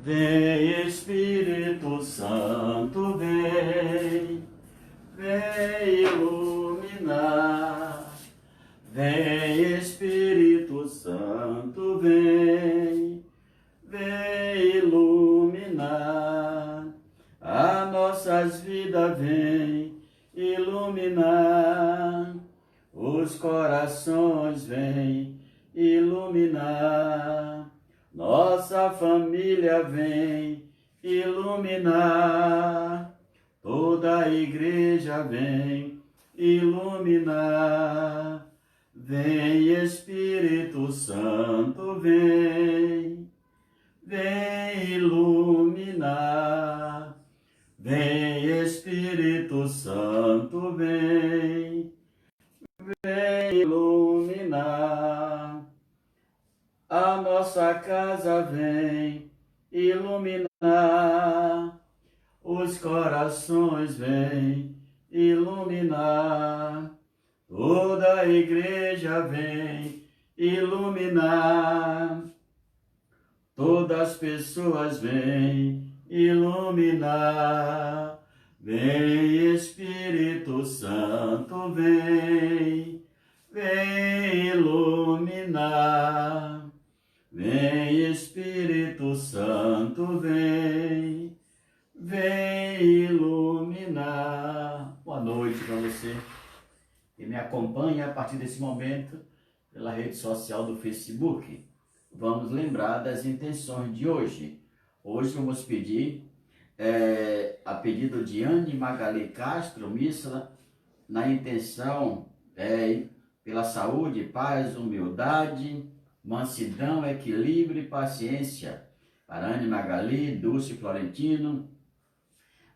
Vem Espírito Santo, vem, vem iluminar. Vem Espírito Santo, vem, vem iluminar. As nossas vidas, vem iluminar. Os corações, vem iluminar. Nossa família vem iluminar, toda a igreja vem iluminar. Vem Espírito Santo, vem, vem iluminar. Vem Espírito Santo, vem, vem iluminar. A nossa casa vem iluminar, os corações vem iluminar, toda a igreja vem iluminar, todas as pessoas vêm iluminar. Vem Espírito Santo, vem, vem iluminar. Vem Espírito Santo, vem, vem iluminar. Boa noite para você que me acompanha a partir desse momento pela rede social do Facebook. Vamos lembrar das intenções de hoje. Hoje vamos pedir, a pedido de Anne Magali Castro, missa na intenção pela saúde, paz, humildade, mansidão, equilíbrio e paciência. Para Anne Magali, Dulce Florentino,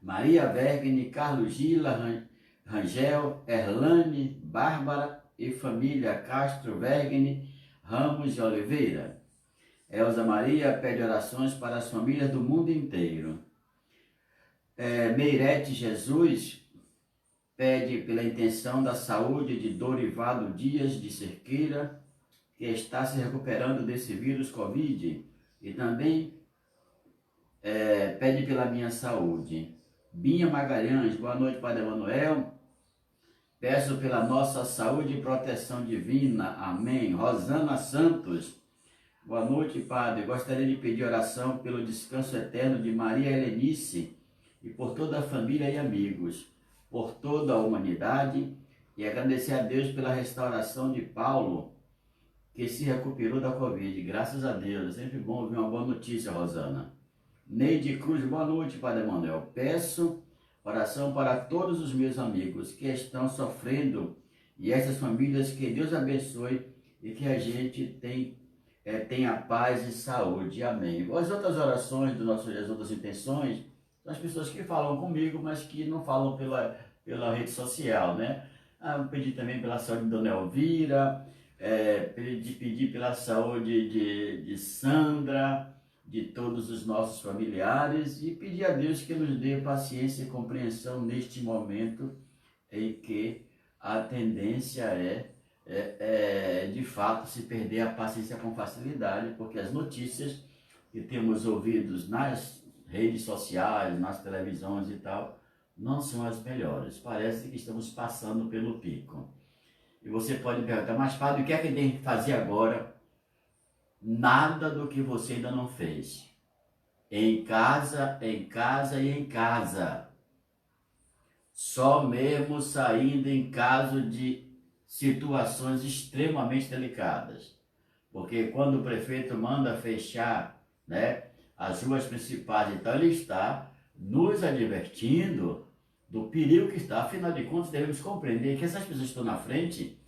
Maria Vergne, Carlos Gila, Rangel, Erlane, Bárbara e família Castro Vergne Ramos de Oliveira. Elza Maria pede orações para as famílias do mundo inteiro. Meirete Jesus pede pela intenção da saúde de Dorivado Dias de Cerqueira, que está se recuperando desse vírus Covid, e também pede pela minha saúde. Binha Magalhães, boa noite, Padre Emanuel. Peço pela nossa saúde e proteção divina, amém. Rosana Santos, boa noite, Padre. Gostaria de pedir oração pelo descanso eterno de Maria Helenice e por toda a família e amigos, por toda a humanidade, e agradecer a Deus pela restauração de Paulo, que se recuperou da Covid, graças a Deus. É sempre bom ouvir uma boa notícia, Rosana. Neide Cruz, boa noite, Padre Emanuel. Peço oração para todos os meus amigos que estão sofrendo e essas famílias, que Deus abençoe e que a gente tenha paz e saúde. Amém. As outras orações, as outras intenções, são as pessoas que falam comigo, mas que não falam pela rede social, né? Eu pedi também pela saúde de Dona Elvira, pedir pela saúde de Sandra, de todos os nossos familiares, e pedir a Deus que nos dê paciência e compreensão neste momento em que a tendência é de fato se perder a paciência com facilidade, porque as notícias que temos ouvidos nas redes sociais, nas televisões e tal, não são as melhores. Parece que estamos passando pelo pico. E você pode me perguntar, mas Padre, o que é que tem que fazer agora? Nada do que você ainda não fez. Em casa e em casa. Só mesmo saindo em caso de situações extremamente delicadas. Porque quando o prefeito manda fechar, né, as ruas principais, então ele está nos advertindo do perigo que está. Afinal de contas, devemos compreender que essas pessoas que estão na frente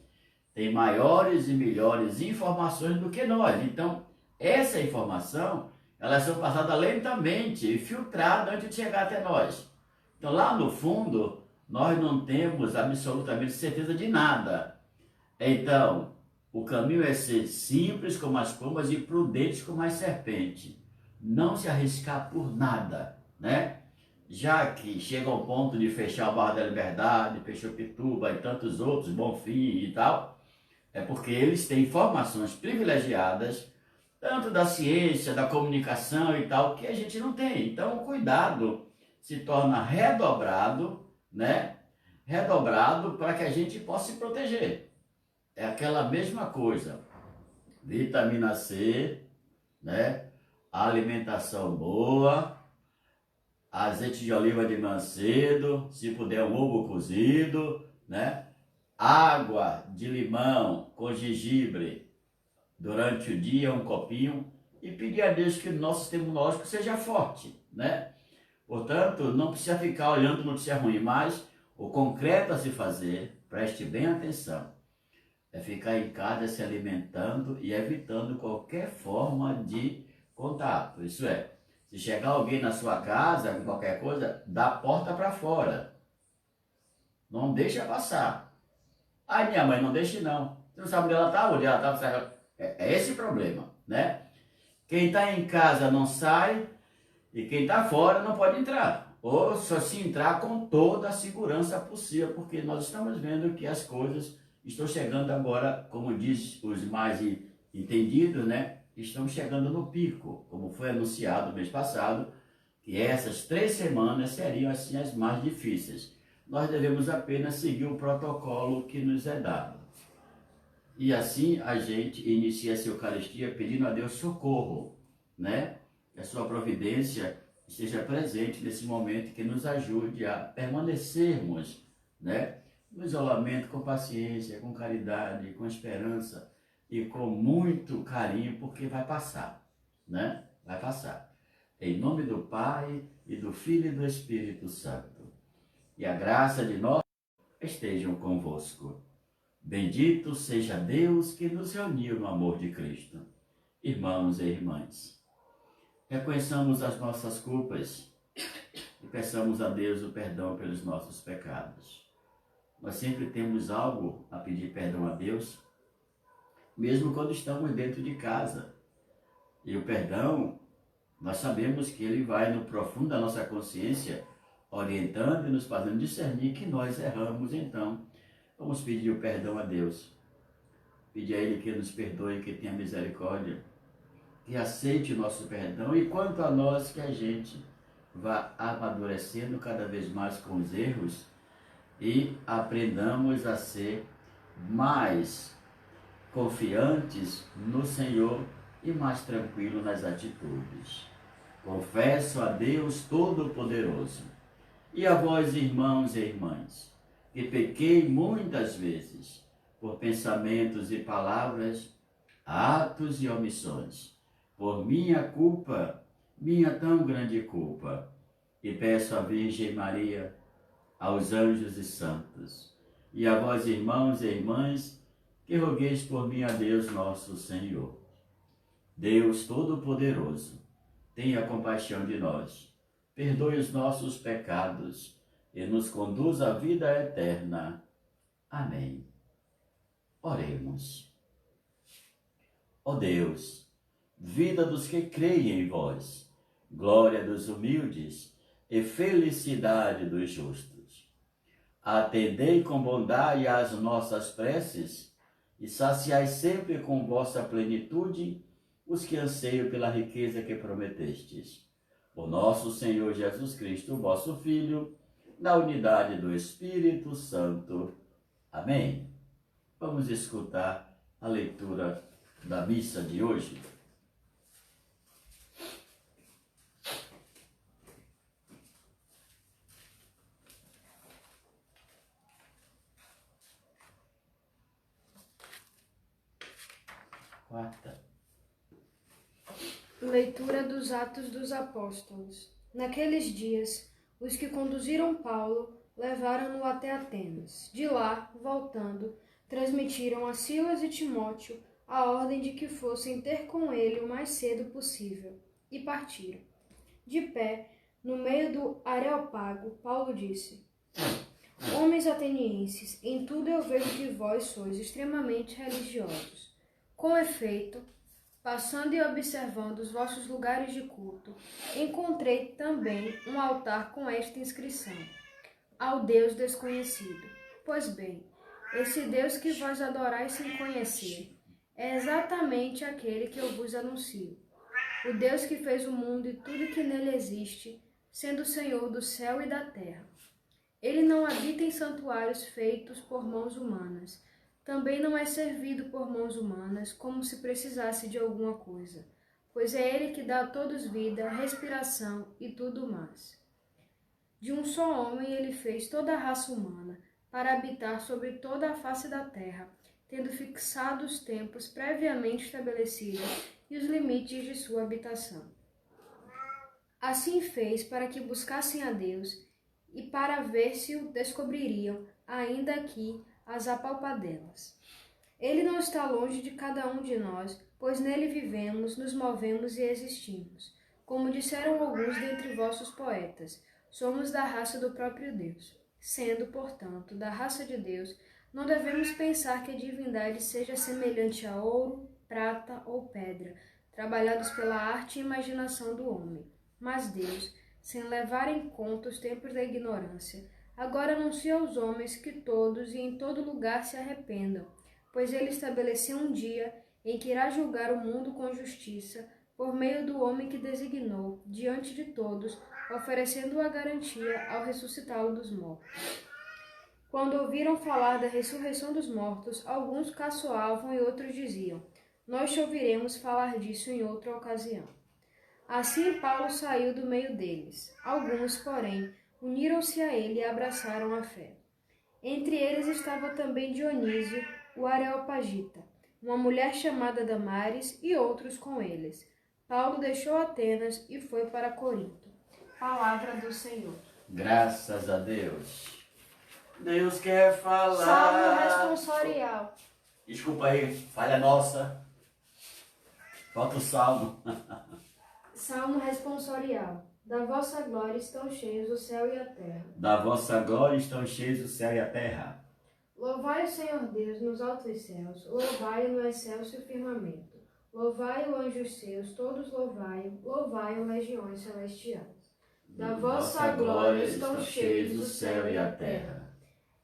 têm maiores e melhores informações do que nós. Então, essa informação, elas são passadas lentamente e filtradas antes de chegar até nós. Então, lá no fundo, nós não temos absolutamente certeza de nada. Então, o caminho é ser simples como as pombas e prudentes como as serpentes. Não se arriscar por nada, né? Já que chega ao ponto de fechar o Bairro da Liberdade, fechou Pituba e tantos outros, Bonfim e tal, é porque eles têm informações privilegiadas tanto da ciência, da comunicação e tal, que a gente não tem. Então, o cuidado se torna redobrado, né? Redobrado para que a gente possa se proteger. É aquela mesma coisa. Vitamina C, né? Alimentação boa, azeite de oliva de manhã cedo, se puder um ovo cozido, né? Água de limão com gengibre durante o dia, um copinho, e pedir a Deus que o nosso sistema imunológico seja forte, né? Portanto, não precisa ficar olhando notícia ruim, mas o concreto a se fazer, preste bem atenção, é ficar em casa se alimentando e evitando qualquer forma de contato. Isso é, se chegar alguém na sua casa com qualquer coisa, dá a porta para fora. Não deixa passar. Ai, minha mãe, não deixe não. Você não sabe onde ela está, onde ela está. É esse o problema, né? Quem está em casa não sai e quem está fora não pode entrar. Ou só se entrar com toda a segurança possível, porque nós estamos vendo que as coisas estão chegando agora, como diz os mais entendidos, né? Estão chegando no pico, como foi anunciado no mês passado, que essas 3 semanas seriam assim as mais difíceis. Nós devemos apenas seguir o protocolo que nos é dado. E assim a gente inicia essa Eucaristia pedindo a Deus socorro, né? Que a sua providência esteja presente nesse momento, que nos ajude a permanecermos, né? No isolamento com paciência, com caridade, com esperança e com muito carinho, porque vai passar, né? Vai passar. Em nome do Pai, e do Filho e do Espírito Santo. E a graça de nós estejam convosco. Bendito seja Deus que nos reuniu no amor de Cristo. Irmãos e irmãs, reconheçamos as nossas culpas e peçamos a Deus o perdão pelos nossos pecados. Nós sempre temos algo a pedir perdão a Deus, mesmo quando estamos dentro de casa. E o perdão, nós sabemos que ele vai no profundo da nossa consciência, orientando e nos fazendo discernir que nós erramos. Então, vamos pedir o perdão a Deus. Pedir a Ele que nos perdoe, que tenha misericórdia, que aceite o nosso perdão. E quanto a nós, que a gente vá amadurecendo cada vez mais com os erros e aprendamos a ser mais confiantes no Senhor e mais tranquilos nas atitudes. Confesso a Deus Todo-Poderoso e a vós, irmãos e irmãs, que pequei muitas vezes por pensamentos e palavras, atos e omissões, por minha culpa, minha tão grande culpa, e peço à Virgem Maria, aos anjos e santos, e a vós, irmãos e irmãs, que rogueis por mim a Deus nosso Senhor. Deus Todo-Poderoso, tenha compaixão de nós, perdoe os nossos pecados e nos conduz à vida eterna. Amém. Oremos. Ó Deus, vida dos que creem em vós, glória dos humildes e felicidade dos justos, atendei com bondade às nossas preces e saciai sempre com vossa plenitude os que anseiam pela riqueza que prometestes. Por nosso Senhor Jesus Cristo, vosso Filho, na unidade do Espírito Santo. Amém. Vamos escutar a leitura da missa de hoje. Quarta. Leitura dos Atos dos Apóstolos. Naqueles dias, os que conduziram Paulo levaram-no até Atenas. De lá, voltando, transmitiram a Silas e Timóteo a ordem de que fossem ter com ele o mais cedo possível, e partiram. De pé, no meio do Areópago, Paulo disse: Homens atenienses, em tudo eu vejo que vós sois extremamente religiosos. Com efeito, passando e observando os vossos lugares de culto, encontrei também um altar com esta inscrição: ao Deus desconhecido. Pois bem, esse Deus que vós adorais sem conhecer, é exatamente aquele que eu vos anuncio. O Deus que fez o mundo e tudo que nele existe, sendo o Senhor do céu e da terra. Ele não habita em santuários feitos por mãos humanas. Também não é servido por mãos humanas, como se precisasse de alguma coisa, pois é Ele que dá a todos vida, respiração e tudo mais. De um só homem ele fez toda a raça humana, para habitar sobre toda a face da terra, tendo fixado os tempos previamente estabelecidos e os limites de sua habitação. Assim fez para que buscassem a Deus e para ver se o descobririam, ainda que as apalpadelas. Ele não está longe de cada um de nós, pois nele vivemos, nos movemos e existimos. Como disseram alguns dentre vossos poetas, somos da raça do próprio Deus. Sendo, portanto, da raça de Deus, não devemos pensar que a divindade seja semelhante a ouro, prata ou pedra, trabalhados pela arte e imaginação do homem. Mas Deus, sem levar em conta os tempos da ignorância, agora anuncia aos homens que todos e em todo lugar se arrependam, pois ele estabeleceu um dia em que irá julgar o mundo com justiça, por meio do homem que designou, diante de todos, oferecendo a garantia ao ressuscitá-lo dos mortos. Quando ouviram falar da ressurreição dos mortos, alguns caçoavam e outros diziam: nós te ouviremos falar disso em outra ocasião. Assim Paulo saiu do meio deles. Alguns, porém, uniram-se a ele e abraçaram a fé. Entre eles estava também Dionísio, o Areopagita, uma mulher chamada Damares e outros com eles. Paulo deixou Atenas e foi para Corinto. Palavra do Senhor. Graças a Deus. Deus quer falar. Salmo responsorial. Desculpa aí, falha nossa. Falta o salmo. Salmo responsorial. Da vossa glória estão cheios o céu e a terra. Da vossa glória estão cheios o céu e a terra. Louvai o Senhor Deus nos altos céus, louvai-o no excelso firmamento. Louvai-o, anjos seus, todos louvai-o, louvai-o, legiões celestiais. Da vossa glória estão cheios o céu e a terra.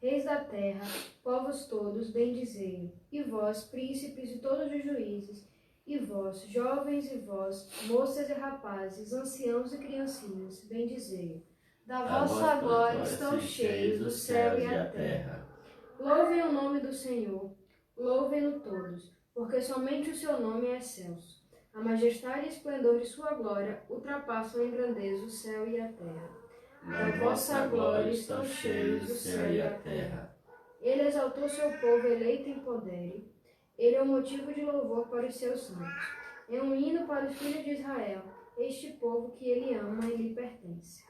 Reis da terra, povos todos, bendizei-o. E vós, príncipes e todos os juízes, e vós, jovens, e vós, moças e rapazes, anciãos e criancinhas, bendizei-o. Da vossa glória estão cheios o céu e a terra. Louvem o nome do Senhor, louvem-no todos, porque somente o seu nome é excelso. A majestade e esplendor de sua glória ultrapassam em grandeza o céu e a terra. Da vossa glória estão cheios o céu e a terra. Ele exaltou seu povo eleito em poder. Ele é o motivo de louvor para os seus santos. É um hino para os filhos de Israel, este povo que ele ama e lhe pertence.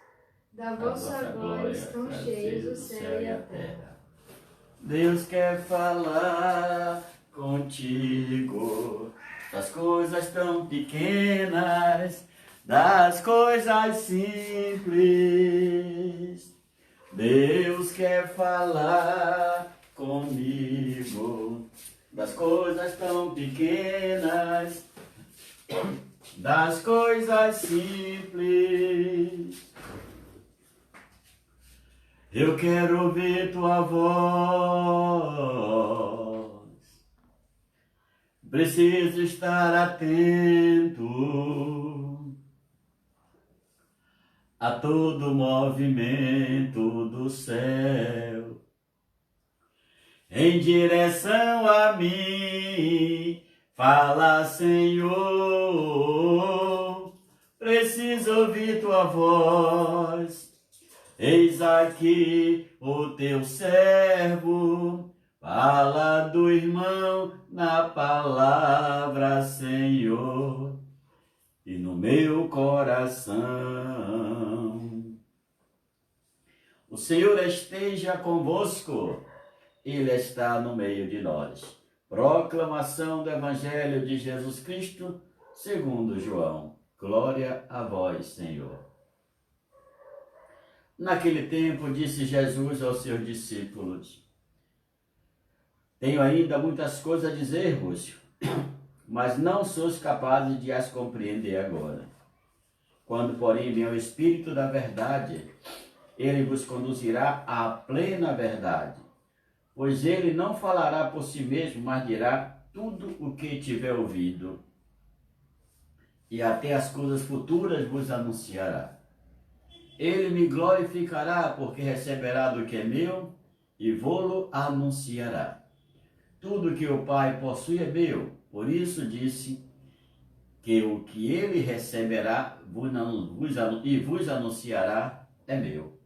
Da vossa glória estão cheios o céu e a terra. Deus quer falar contigo das coisas tão pequenas, das coisas simples. Deus quer falar comigo das coisas tão pequenas, das coisas simples. Eu quero ouvir tua voz, preciso estar atento a todo movimento do céu, em direção a mim. Fala, Senhor, preciso ouvir tua voz. Eis aqui o teu servo, fala do irmão na palavra, Senhor, e no meu coração. O Senhor esteja convosco, Ele está no meio de nós. Proclamação do Evangelho de Jesus Cristo, segundo João. Glória a vós, Senhor. Naquele tempo, disse Jesus aos seus discípulos: tenho ainda muitas coisas a dizer-vos, mas não sois capazes de as compreender agora. Quando, porém, vier o Espírito da verdade, ele vos conduzirá à plena verdade, pois ele não falará por si mesmo, mas dirá tudo o que tiver ouvido, e até as coisas futuras vos anunciará. Ele me glorificará, porque receberá do que é meu, e vô-lo anunciará. Tudo que o Pai possui é meu, por isso disse que o que ele receberá e vos anunciará é meu.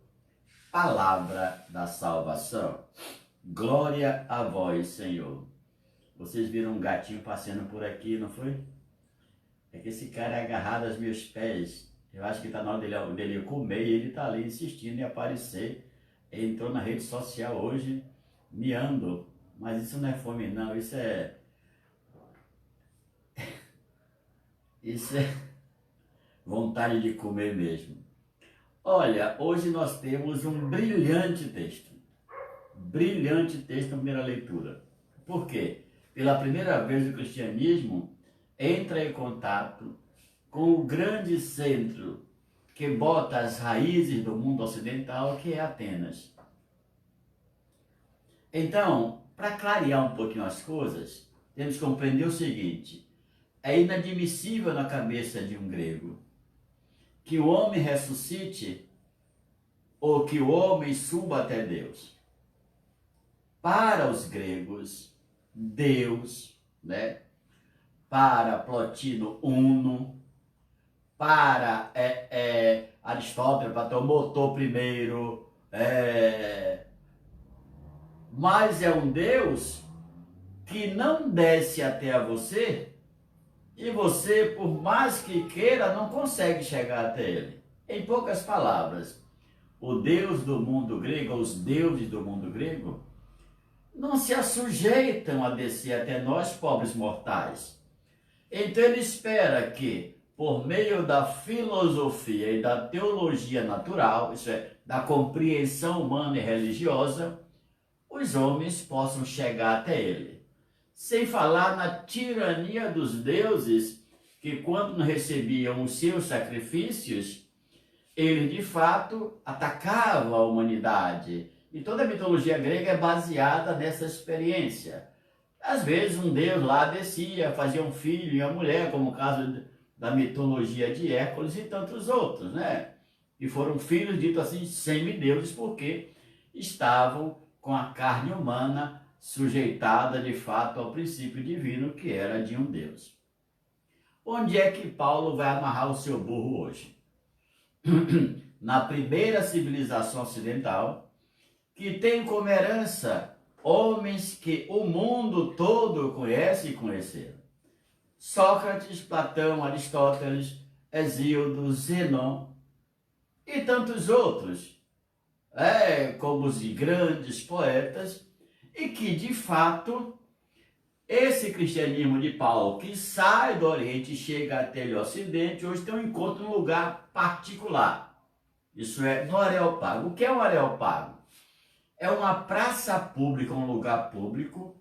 Palavra da salvação. Glória a vós, Senhor. Vocês viram um gatinho passeando por aqui, não foi? É que esse cara é agarrado aos meus pés. Eu acho que está na hora dele comer e ele está ali insistindo em aparecer. Ele entrou na rede social hoje, miando. Mas isso não é fome não, isso é vontade de comer mesmo. Olha, hoje nós temos um brilhante texto na primeira leitura. Por quê? Pela primeira vez o cristianismo entra em contato com o grande centro que bota as raízes do mundo ocidental, que é Atenas. Então, para clarear um pouquinho as coisas, temos que compreender o seguinte: é inadmissível na cabeça de um grego que o homem ressuscite ou que o homem suba até Deus. Para os gregos, Deus, né? Para Plotino, Uno, para Aristóteles, Platão, primeiro, mas é um Deus que não desce até a você e você, por mais que queira, não consegue chegar até ele. Em poucas palavras, o Deus do mundo grego, os deuses do mundo grego, não se assujeitam a descer até nós, pobres mortais. Então ele espera que, por meio da filosofia e da teologia natural, isso é, da compreensão humana e religiosa, os homens possam chegar até ele. Sem falar na tirania dos deuses, que quando não recebiam os seus sacrifícios, eles de fato atacavam a humanidade. E toda a mitologia grega é baseada nessa experiência. Às vezes um deus lá descia, fazia um filho e uma mulher, como o caso da mitologia de Hércules e tantos outros, né? E foram filhos, dito assim, semideuses, porque estavam com a carne humana sujeitada de fato ao princípio divino, que era de um Deus. Onde é que Paulo vai amarrar o seu burro hoje? Na primeira civilização ocidental, que tem como herança homens que o mundo todo conhece e conheceram. Sócrates, Platão, Aristóteles, Hesíodo, Zenon e tantos outros, como os grandes poetas, e que, de fato, esse cristianismo de Paulo, que sai do Oriente e chega até o Ocidente, hoje tem um encontro num lugar particular. Isso é, no Areópago. O que é um Areópago? É uma praça pública, um lugar público,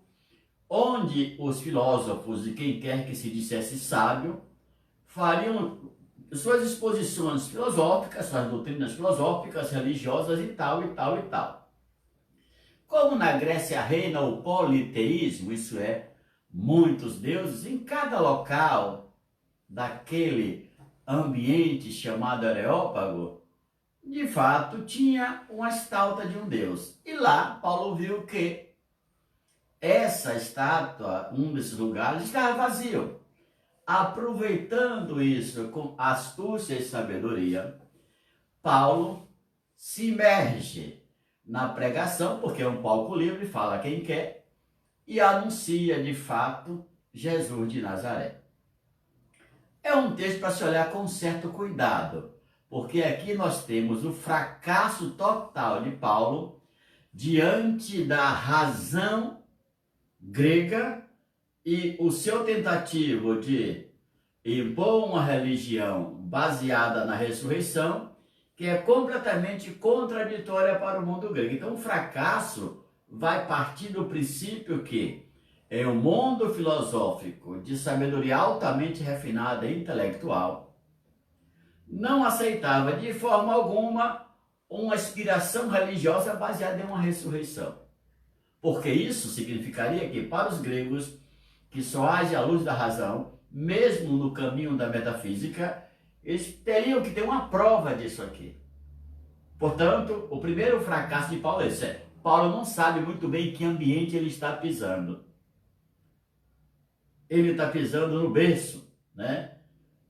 onde os filósofos e quem quer que se dissesse sábio fariam suas exposições filosóficas, suas doutrinas filosóficas, religiosas e tal, e tal, e tal. Como na Grécia reina o politeísmo, isso é, muitos deuses, em cada local daquele ambiente chamado Areópago, de fato tinha uma estátua de um deus. E lá Paulo viu que essa estátua, um desses lugares, estava vazio. Aproveitando isso com astúcia e sabedoria, Paulo se imerge na pregação, porque é um palco livre, fala quem quer, e anuncia de fato Jesus de Nazaré. É um texto para se olhar com certo cuidado, porque aqui nós temos o fracasso total de Paulo diante da razão grega e o seu tentativo de impor uma religião baseada na ressurreição, que é completamente contraditória para o mundo grego. Então o fracasso vai partir do princípio que é um mundo filosófico de sabedoria altamente refinada e intelectual não aceitava de forma alguma uma aspiração religiosa baseada em uma ressurreição. Porque isso significaria que para os gregos que só age à luz da razão, mesmo no caminho da metafísica, eles teriam que ter uma prova disso aqui. Portanto, o primeiro fracasso de Paulo é esse. Paulo não sabe muito bem em que ambiente ele está pisando. Ele está pisando no berço, né,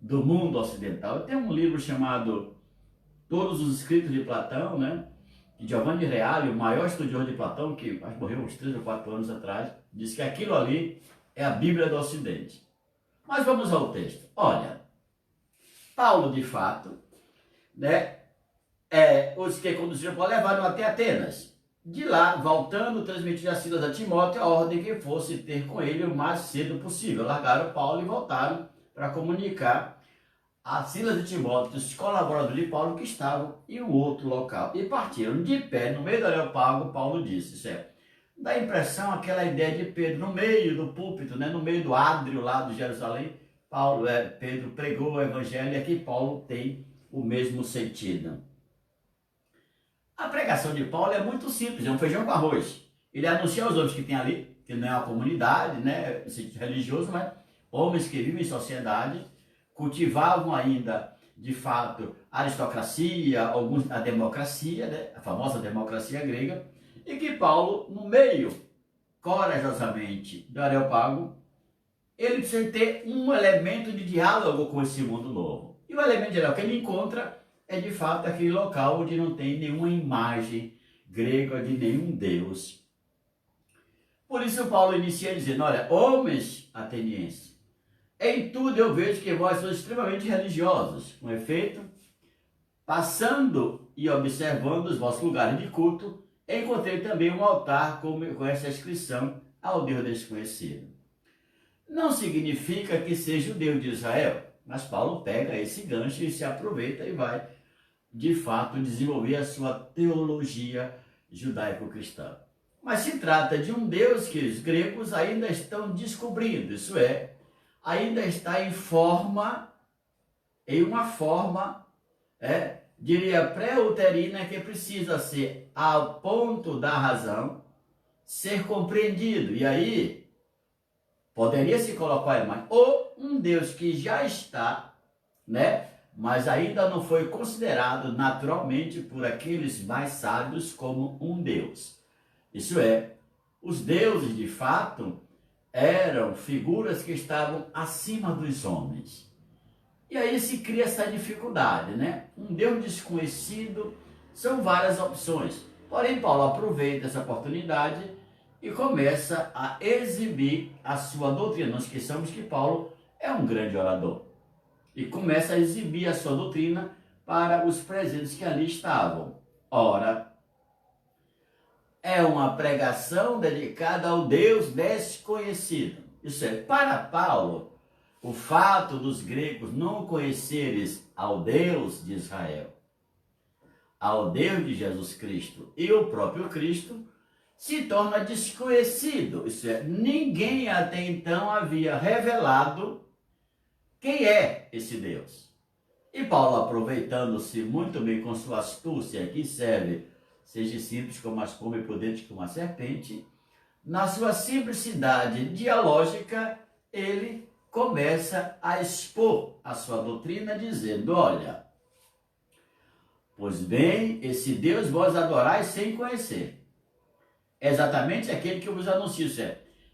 do mundo ocidental. Tem um livro chamado Todos os Escritos de Platão, né, de Giovanni Reale, o maior estudioso de Platão, que morreu uns 3 ou 4 anos atrás, diz que aquilo ali é a Bíblia do Ocidente. Mas vamos ao texto. Olha, Paulo, de fato, né, os que conduziram Paulo levaram até Atenas. De lá, voltando, transmitiram a Silas a Timóteo a ordem que fosse ter com ele o mais cedo possível. Largaram Paulo e voltaram para comunicar a Silas e Timóteo, os colaboradores de Paulo, que estavam em um outro local. E partiram de pé, no meio do Areópago. Paulo disse, dá a impressão, aquela ideia de Pedro no meio do púlpito, né, no meio do ádrio lá de Jerusalém. Pedro pregou o evangelho e aqui Paulo tem o mesmo sentido. A pregação de Paulo é muito simples, é um feijão com arroz. Ele anuncia aos homens que tem ali, que não é uma comunidade, né, religioso, mas homens que vivem em sociedade, cultivavam ainda, de fato, a aristocracia, alguns a democracia, né, a famosa democracia grega, e que Paulo, no meio, corajosamente, do Areópago, ele precisa ter um elemento de diálogo com esse mundo novo. E o elemento de diálogo que ele encontra é, de fato, aquele local onde não tem nenhuma imagem grega de nenhum deus. Por isso Paulo inicia dizendo, olha, homens atenienses, em tudo eu vejo que vós sois extremamente religiosos. Com efeito, passando e observando os vossos lugares de culto, encontrei também um altar com essa inscrição ao Deus desconhecido. Não significa que seja o Deus de Israel, mas Paulo pega esse gancho e se aproveita e vai, de fato, desenvolver a sua teologia judaico-cristã. Mas se trata de um Deus que os gregos ainda estão descobrindo, isso é, ainda está em uma forma, diria, pré-uterina, que precisa ser, ao ponto da razão, ser compreendido. E aí, poderia se colocar a imagem, ou um Deus que já está, né, mas ainda não foi considerado naturalmente por aqueles mais sábios como um Deus. Isso é, os deuses, de fato, eram figuras que estavam acima dos homens. E aí se cria essa dificuldade, né? Um Deus desconhecido, são várias opções. Porém, Paulo aproveita essa oportunidade e começa a exibir a sua doutrina. Não esqueçamos que Paulo é um grande orador. E começa a exibir a sua doutrina para os presentes que ali estavam. Ora, é uma pregação dedicada ao Deus desconhecido. Isso é, para Paulo, o fato dos gregos não conhecerem ao Deus de Israel, ao Deus de Jesus Cristo e o próprio Cristo, se torna desconhecido. Isso é, ninguém até então havia revelado quem é esse Deus. E Paulo, aproveitando-se muito bem com sua astúcia, que serve, seja simples como a espuma e prudente como a serpente, na sua simplicidade dialógica, ele começa a expor a sua doutrina, dizendo, olha, pois bem, esse Deus vós adorais sem conhecer. É exatamente aquele que eu vos anuncio.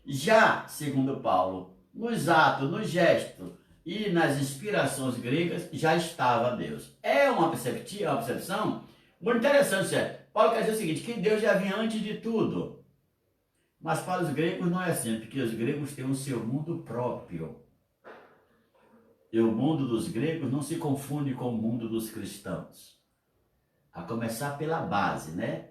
Já, segundo Paulo, nos atos, nos gestos e nas inspirações gregas, já estava Deus. É uma percepção muito interessante. Paulo quer dizer o seguinte, que Deus já vinha antes de tudo. Mas para os gregos não é assim, porque os gregos têm o seu mundo próprio. E o mundo dos gregos não se confunde com o mundo dos cristãos. A começar pela base, né?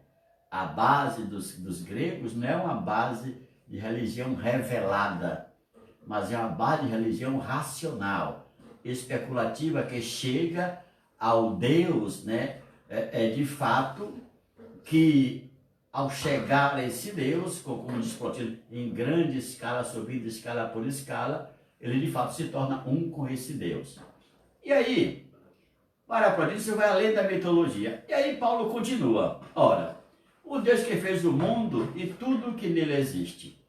A base dos gregos não é uma base de religião revelada, mas é uma base de religião racional, especulativa, que chega ao Deus, né? De fato, que ao chegar a esse Deus, como diz Plotino, em grande escala, subindo escala por escala, ele de fato se torna um com esse Deus. E aí, para Plotino, você vai além da mitologia. E aí Paulo continua, ora, o Deus que fez o mundo e tudo que nele existe.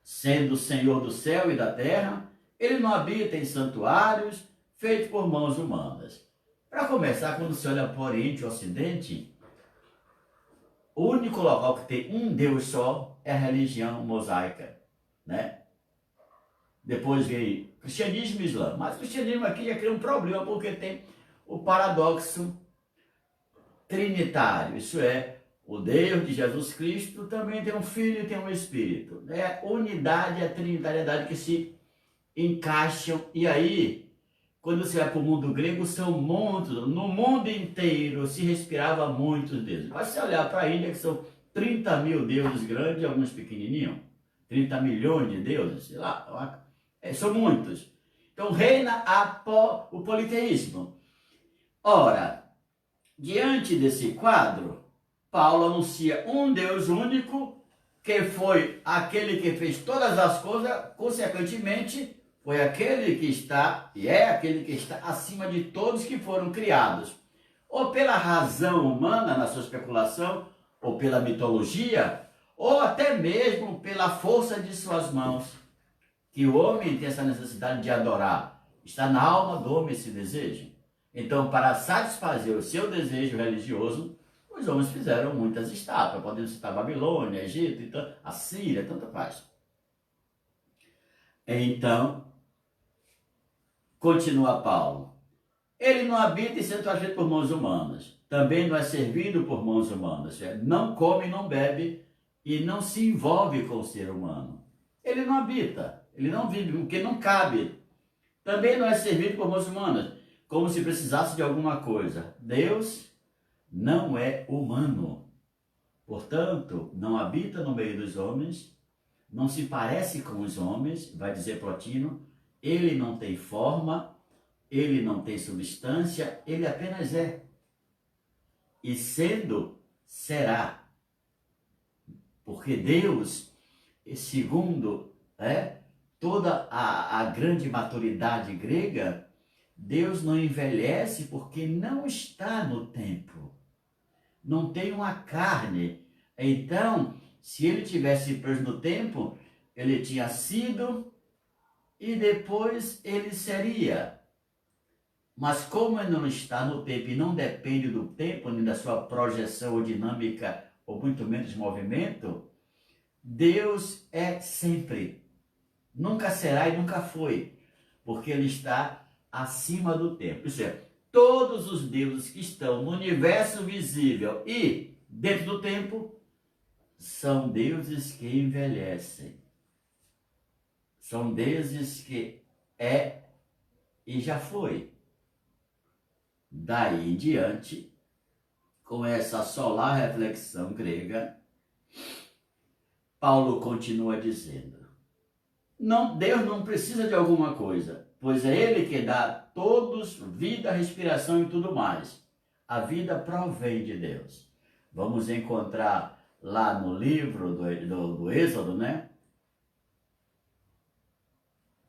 Sendo o Senhor do céu e da terra, ele não habita em santuários feitos por mãos humanas. Para começar, quando se olha para o Oriente e o Ocidente, o único local que tem um Deus só é a religião mosaica, né? Depois veio cristianismo e islã. Mas o cristianismo aqui já cria um problema, porque tem o paradoxo trinitário, isso é, o Deus de Jesus Cristo também tem um Filho e tem um Espírito. É a unidade, a trinitariedade que se encaixam. E aí, quando você vai para o mundo grego, são muitos. No mundo inteiro se respirava muitos deuses. Mas se olhar para a Índia, que são 30 mil deuses grandes e alguns pequenininhos, 30 milhões de deuses, sei lá, são muitos. Então reina o politeísmo. Ora, diante desse quadro, Paulo anuncia um Deus único, que foi aquele que fez todas as coisas, consequentemente, foi aquele que está, e é aquele que está acima de todos que foram criados, ou pela razão humana na sua especulação, ou pela mitologia, ou até mesmo pela força de suas mãos, que o homem tem essa necessidade de adorar. Está na alma do homem esse desejo. Então, para satisfazer o seu desejo religioso, os homens fizeram muitas estátuas. Podemos citar Babilônia, Egito, então, a Síria, tanto faz. Então, continua Paulo. Ele não habita em santuário feito por mãos humanas. Também não é servido por mãos humanas. Não come, não bebe e não se envolve com o ser humano. Ele não habita, ele não vive, porque não cabe. Também não é servido por mãos humanas, como se precisasse de alguma coisa. Deus não é humano. Portanto, não habita no meio dos homens, não se parece com os homens, vai dizer Plotino, ele não tem forma, ele não tem substância, ele apenas é. E sendo, será. Porque Deus, segundo toda a grande maturidade grega, Deus não envelhece porque não está no tempo. Não tem uma carne. Então, se ele tivesse preso no tempo, ele tinha sido e depois ele seria. Mas como ele não está no tempo e não depende do tempo, nem da sua projeção ou dinâmica, ou muito menos de movimento, Deus é sempre. Nunca será e nunca foi. Porque ele está acima do tempo. Isso é, todos os deuses que estão no universo visível e dentro do tempo são deuses que envelhecem. São deuses que é e já foi. Daí em diante, com essa solar reflexão grega, Paulo continua dizendo: não, Deus não precisa de alguma coisa, pois é Ele que dá a todos vida, respiração e tudo mais. A vida provém de Deus. Vamos encontrar lá no livro do Êxodo, né?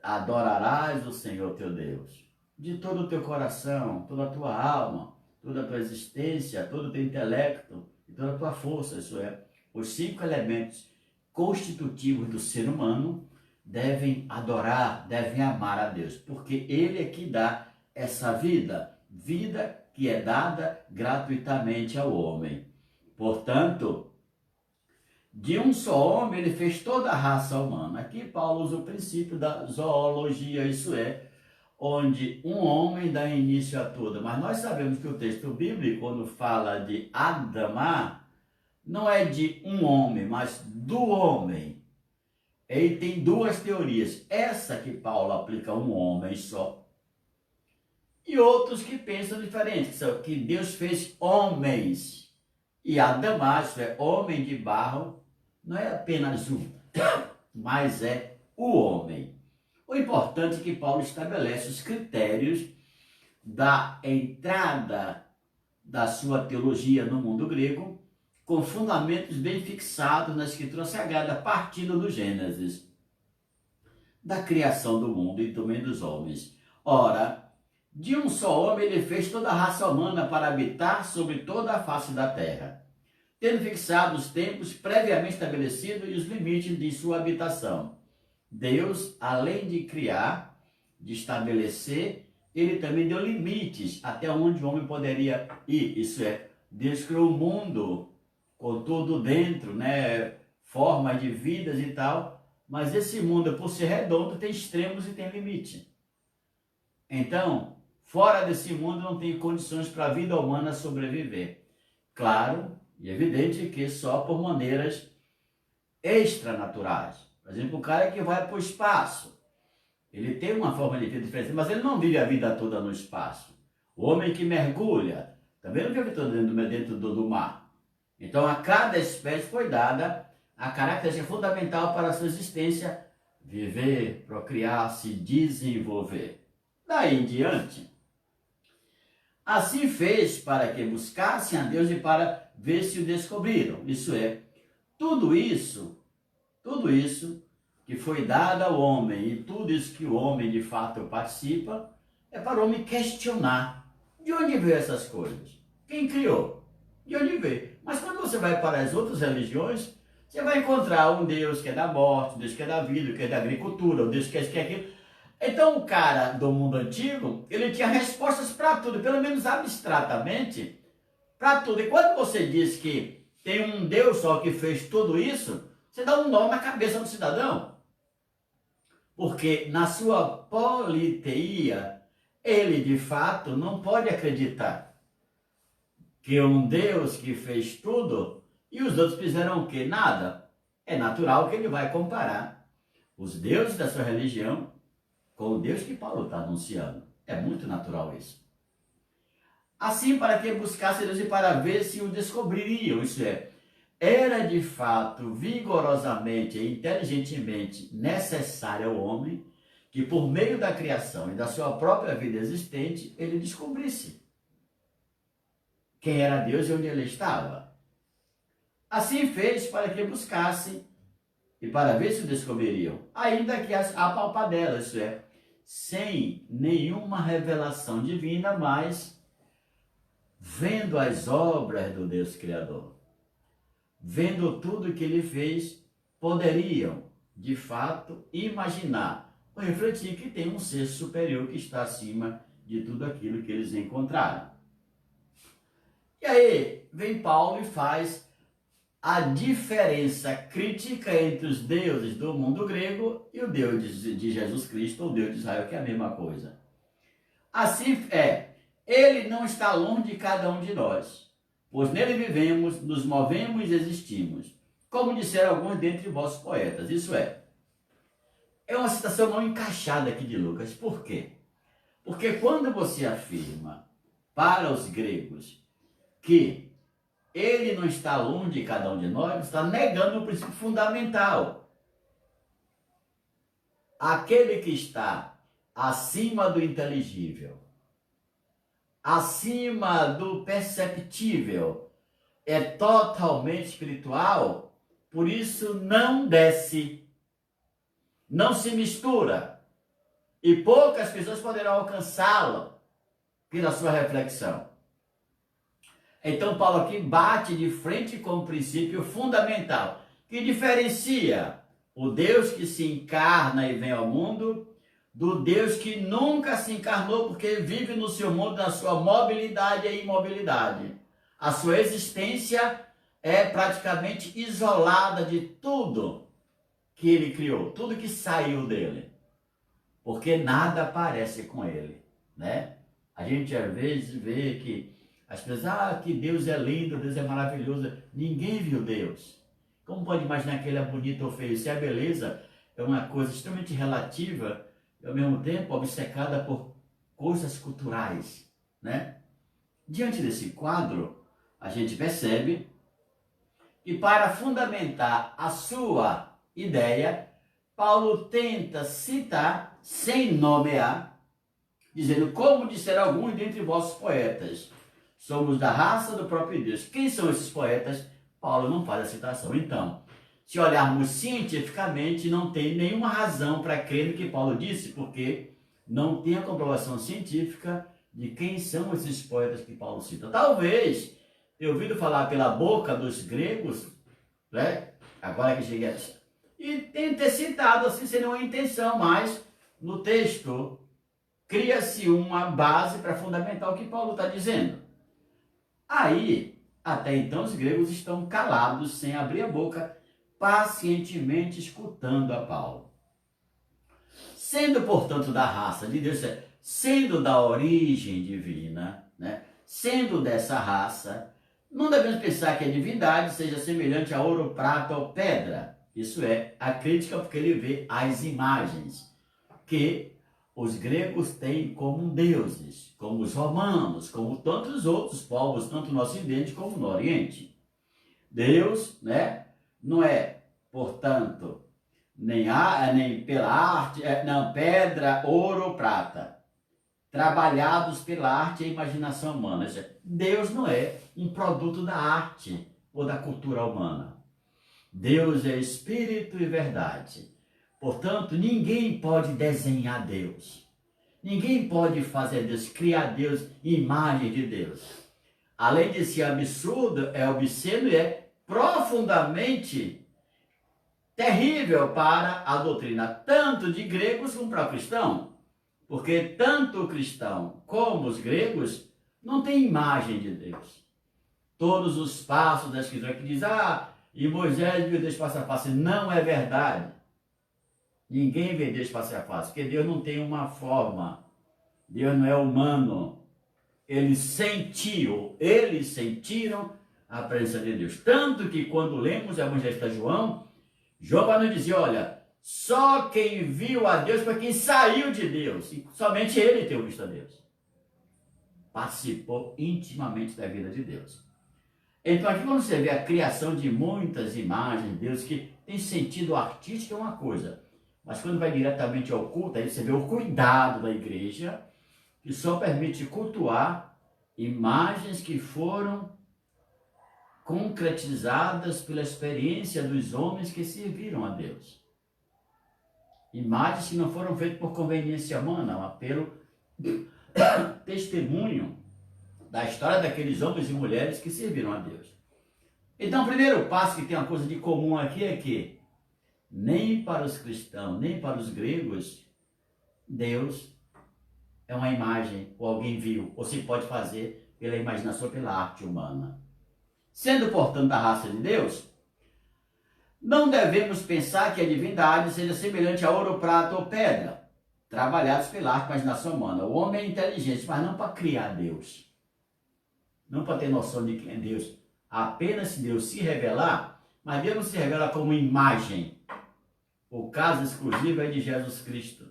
Adorarás o Senhor teu Deus de todo o teu coração, toda a tua alma, toda a tua existência, todo o teu intelecto e toda a tua força. Isso é, os 5 elementos constitutivos do ser humano devem adorar, devem amar a Deus, porque Ele é que dá essa vida, vida que é dada gratuitamente ao homem. Portanto, de um só homem ele fez toda a raça humana. Aqui Paulo usa o princípio da zoologia, isso é, onde um homem dá início a tudo. Mas nós sabemos que o texto bíblico, quando fala de Adamá, não é de um homem, mas do homem. Ele tem 2 teorias. Essa que Paulo aplica a um homem só. E outros que pensam diferente, que Deus fez homens. E Adamá, isso é, homem de barro, não é apenas um, mas é o homem. O importante é que Paulo estabelece os critérios da entrada da sua teologia no mundo grego, com fundamentos bem fixados na Escritura Sagrada, partindo do Gênesis, da criação do mundo e também dos homens. Ora, de um só homem ele fez toda a raça humana para habitar sobre toda a face da terra, tendo fixado os tempos previamente estabelecidos e os limites de sua habitação. Deus, além de criar, de estabelecer, ele também deu limites até onde o homem poderia ir. Isso é, Deus criou o mundo com tudo dentro, né? Formas de vidas e tal, mas esse mundo, por ser redondo, tem extremos e tem limite. Então, fora desse mundo não tem condições para a vida humana sobreviver. Claro e evidente que só por maneiras extranaturais. Por exemplo, o cara que vai para o espaço, ele tem uma forma de vida diferente, mas ele não vive a vida toda no espaço. O homem que mergulha, também não vive todo dentro do mar. Então, a cada espécie foi dada a característica fundamental para a sua existência: viver, procriar, se desenvolver. Daí em diante, assim fez para que buscassem a Deus e para ver se o descobriram. Isso é, tudo isso que foi dado ao homem e tudo isso que o homem de fato participa, é para o homem questionar: de onde veio essas coisas? Quem criou? De onde veio? Mas quando você vai para as outras religiões, você vai encontrar um Deus que é da morte, um Deus que é da vida, que é da agricultura, um Deus que é aquilo. Então o cara do mundo antigo, ele tinha respostas para tudo, pelo menos abstratamente, para tudo. E quando você diz que tem um Deus só que fez tudo isso, você dá um nó na cabeça do cidadão. Porque na sua politeia, ele de fato não pode acreditar que um Deus que fez tudo e os outros fizeram o quê? Nada. É natural que ele vai comparar os deuses da sua religião com o Deus que Paulo está anunciando. É muito natural isso. Assim, para que buscasse Deus e para ver se o descobririam. Isso é, era de fato vigorosamente e inteligentemente necessário ao homem que, por meio da criação e da sua própria vida existente, ele descobrisse quem era Deus e onde ele estava. Assim fez para que buscasse e para ver se o descobririam, ainda que a palpadela, isso é, sem nenhuma revelação divina, mas vendo as obras do Deus Criador, vendo tudo que ele fez, poderiam, de fato, imaginar ou refletir que tem um ser superior que está acima de tudo aquilo que eles encontraram. E aí vem Paulo e faz a diferença crítica entre os deuses do mundo grego e o Deus de Jesus Cristo, ou Deus de Israel, que é a mesma coisa. Assim é, ele não está longe de cada um de nós, pois nele vivemos, nos movemos e existimos, como disseram alguns dentre vossos poetas. Isso é uma citação não encaixada aqui de Lucas. Por quê? Porque quando você afirma para os gregos que ele não está longe de cada um de nós, está negando o princípio fundamental. Aquele que está acima do inteligível, acima do perceptível, é totalmente espiritual, por isso não desce, não se mistura, e poucas pessoas poderão alcançá-lo pela sua reflexão. Então Paulo aqui bate de frente com o princípio fundamental que diferencia o Deus que se encarna e vem ao mundo do Deus que nunca se encarnou, porque vive no seu mundo, na sua mobilidade e imobilidade. A sua existência é praticamente isolada de tudo que ele criou, tudo que saiu dele, porque nada parece com ele, né? A gente às vezes vê que as pessoas, que Deus é lindo, Deus é maravilhoso. Ninguém viu Deus. Como pode imaginar que ele é bonito ou feio? Se a beleza é uma coisa extremamente relativa e ao mesmo tempo obcecada por coisas culturais, né? Diante desse quadro, a gente percebe que para fundamentar a sua ideia, Paulo tenta citar, sem nomear, dizendo: como disseram alguns dentre vossos poetas, somos da raça do próprio Deus. Quem são esses poetas? Paulo não faz a citação. Então, se olharmos cientificamente, não tem nenhuma razão para crer no que Paulo disse, porque não tem a comprovação científica de quem são esses poetas que Paulo cita. Talvez tenha ouvido falar pela boca dos gregos, né? Agora que cheguei E tem ter citado assim, sem nenhuma intenção, mas no texto cria-se uma base para fundamentar o que Paulo está dizendo. Aí, até então, os gregos estão calados, sem abrir a boca, pacientemente escutando a Paulo. Sendo, portanto, da raça de Deus, sendo da origem divina, né? Sendo dessa raça, não devemos pensar que a divindade seja semelhante a ouro, prata ou pedra. Isso é a crítica porque ele vê as imagens que os gregos têm como deuses, como os romanos, como tantos outros povos, tanto no Ocidente como no Oriente. Deus, né, não é, portanto, nem pela arte, não, pedra, ouro, prata, trabalhados pela arte e imaginação humana. Deus não é um produto da arte ou da cultura humana. Deus é espírito e verdade. Portanto, ninguém pode desenhar Deus. Ninguém pode fazer Deus, criar Deus, imagem de Deus. Além de ser absurdo, é obsceno e é profundamente terrível para a doutrina, tanto de gregos como para o cristão. Porque tanto o cristão como os gregos não têm imagem de Deus. Todos os passos da Escritura que diz, e Moisés viu Deus face a face, não é verdade. Ninguém vê Deus face a face, porque Deus não tem uma forma. Deus não é humano. Eles sentiram a presença de Deus. Tanto que quando lemos o Evangelho de João, João vai nos dizer, olha, só quem viu a Deus foi quem saiu de Deus. E somente ele tem visto a Deus. Participou intimamente da vida de Deus. Então aqui quando você vê a criação de muitas imagens de Deus que tem sentido artístico é uma coisa. Mas quando vai diretamente ao culto, aí você vê o cuidado da igreja que só permite cultuar imagens que foram concretizadas pela experiência dos homens que serviram a Deus. Imagens que não foram feitas por conveniência humana, mas pelo testemunho da história daqueles homens e mulheres que serviram a Deus. Então, o primeiro passo que tem uma coisa de comum aqui é que nem para os cristãos, nem para os gregos, Deus é uma imagem, ou alguém viu, ou se pode fazer pela imaginação, pela arte humana. Sendo, portanto, da raça de Deus, não devemos pensar que a divindade seja semelhante a ouro, prata ou pedra, trabalhados pela arte e imaginação humana. O homem é inteligente, mas não para criar Deus. Não para ter noção de quem é Deus. Apenas se Deus se revelar, mas Deus não se revela como imagem. O caso exclusivo é de Jesus Cristo,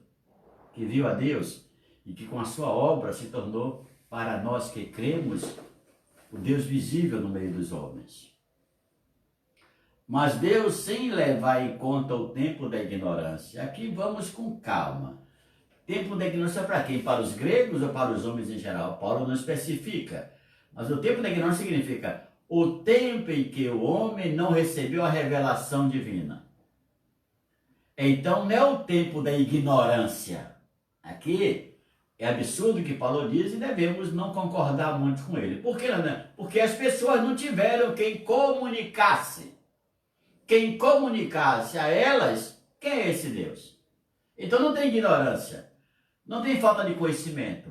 que viu a Deus e que com a sua obra se tornou, para nós que cremos, o Deus visível no meio dos homens. Mas Deus sem levar em conta o tempo da ignorância. Aqui vamos com calma. Tempo da ignorância para quem? Para os gregos ou para os homens em geral? Paulo não especifica. Mas o tempo da ignorância significa o tempo em que o homem não recebeu a revelação divina. Então não é o tempo da ignorância. Aqui é absurdo o que Paulo diz e devemos não concordar muito com ele. Por quê, né? Porque as pessoas não tiveram quem comunicasse. Quem comunicasse a elas quem é esse Deus. Então não tem ignorância. Não tem falta de conhecimento.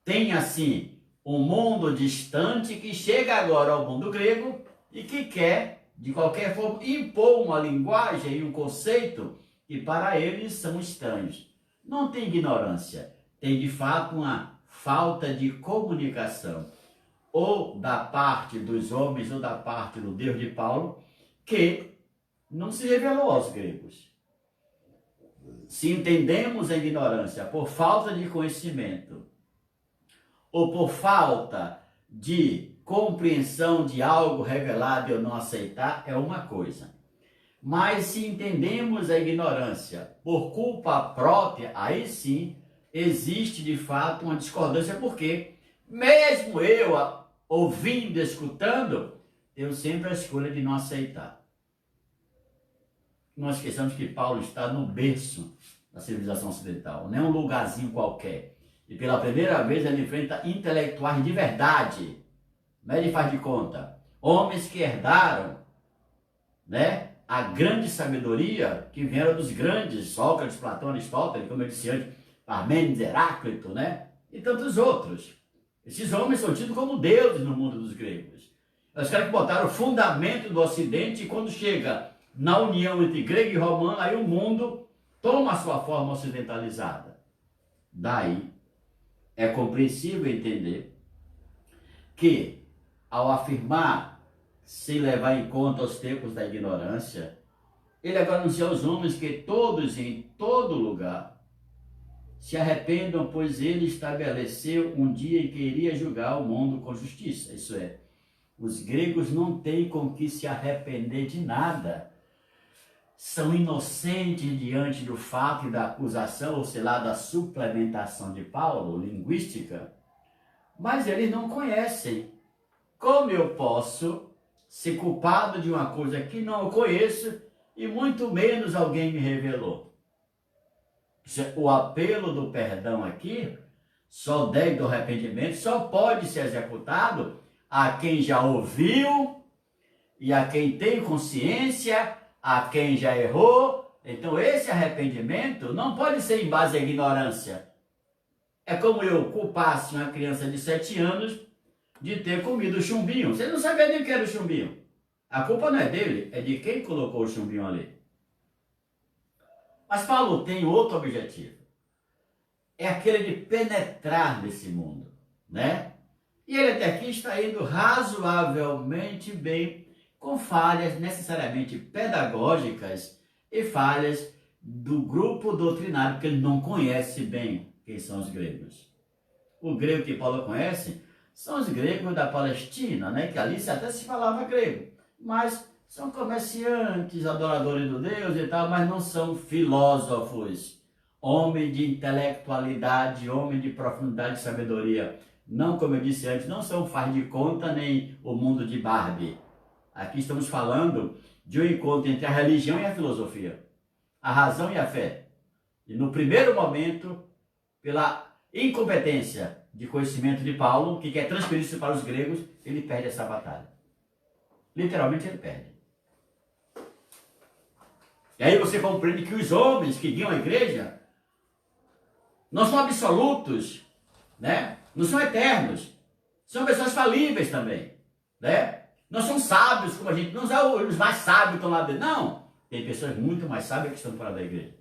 Tem assim um mundo distante que chega agora ao mundo grego e que quer, de qualquer forma, impor uma linguagem e um conceito que para eles são estranhos. Não tem ignorância, tem de fato uma falta de comunicação, ou da parte dos homens ou da parte do Deus de Paulo, que não se revelou aos gregos. Se entendemos a ignorância por falta de conhecimento, ou por falta de compreensão de algo revelado e eu não aceitar, é uma coisa. Mas se entendemos a ignorância por culpa própria, aí sim existe de fato uma discordância, porque mesmo eu ouvindo, escutando, eu sempre a escolha de não aceitar. Não esqueçamos que Paulo está no berço da civilização ocidental, não é um lugarzinho qualquer. E pela primeira vez ele enfrenta intelectuais de verdade, não é de faz de conta. Homens que herdaram, né, a grande sabedoria que vieram dos grandes, Sócrates, Platão, Aristóteles, como eu disse antes, Parmênides, Heráclito, né? E tantos outros. Esses homens são tidos como deuses no mundo dos gregos. Os caras que botaram o fundamento do Ocidente, e quando chega na união entre grego e romano, aí o mundo toma a sua forma ocidentalizada. Daí é compreensível entender que, ao afirmar sem levar em conta os tempos da ignorância, ele agora anuncia aos homens que todos em todo lugar se arrependam, pois ele estabeleceu um dia em que iria julgar o mundo com justiça. Isso é, os gregos não têm com que se arrepender de nada. São inocentes diante do fato e da acusação, ou sei lá, da suplementação de Paulo, linguística, mas eles não conhecem. Como eu posso ser culpado de uma coisa que não conheço e muito menos alguém me revelou? O apelo do perdão aqui, só do arrependimento, só pode ser executado a quem já ouviu e a quem tem consciência, a quem já errou. Então esse arrependimento não pode ser em base à ignorância. É como eu culpasse uma criança de 7 anos de ter comido chumbinho. Você não sabia nem o que era o chumbinho. A culpa não é dele, é de quem colocou o chumbinho ali. Mas Paulo tem outro objetivo. É aquele de penetrar nesse mundo, né? E ele até aqui está indo razoavelmente bem, com falhas necessariamente pedagógicas e falhas do grupo doutrinário, porque ele não conhece bem quem são os gregos. O grego que Paulo conhece são os gregos da Palestina, né? Que ali até se falava grego, mas são comerciantes, adoradores do Deus e tal, mas não são filósofos, homem de intelectualidade, homem de profundidade e sabedoria. Não, como eu disse antes, não são faz de conta nem o mundo de Barbie. Aqui estamos falando de um encontro entre a religião e a filosofia, a razão e a fé. E no primeiro momento, pela incompetência de conhecimento de Paulo, que quer transferir isso para os gregos, ele perde essa batalha. Literalmente ele perde. E aí você compreende que os homens que guiam a igreja não são absolutos, né? Não são eternos. São pessoas falíveis também, né? Não são sábios como a gente, não são os mais sábios que estão lá dentro. Não, tem pessoas muito mais sábias que estão fora da igreja.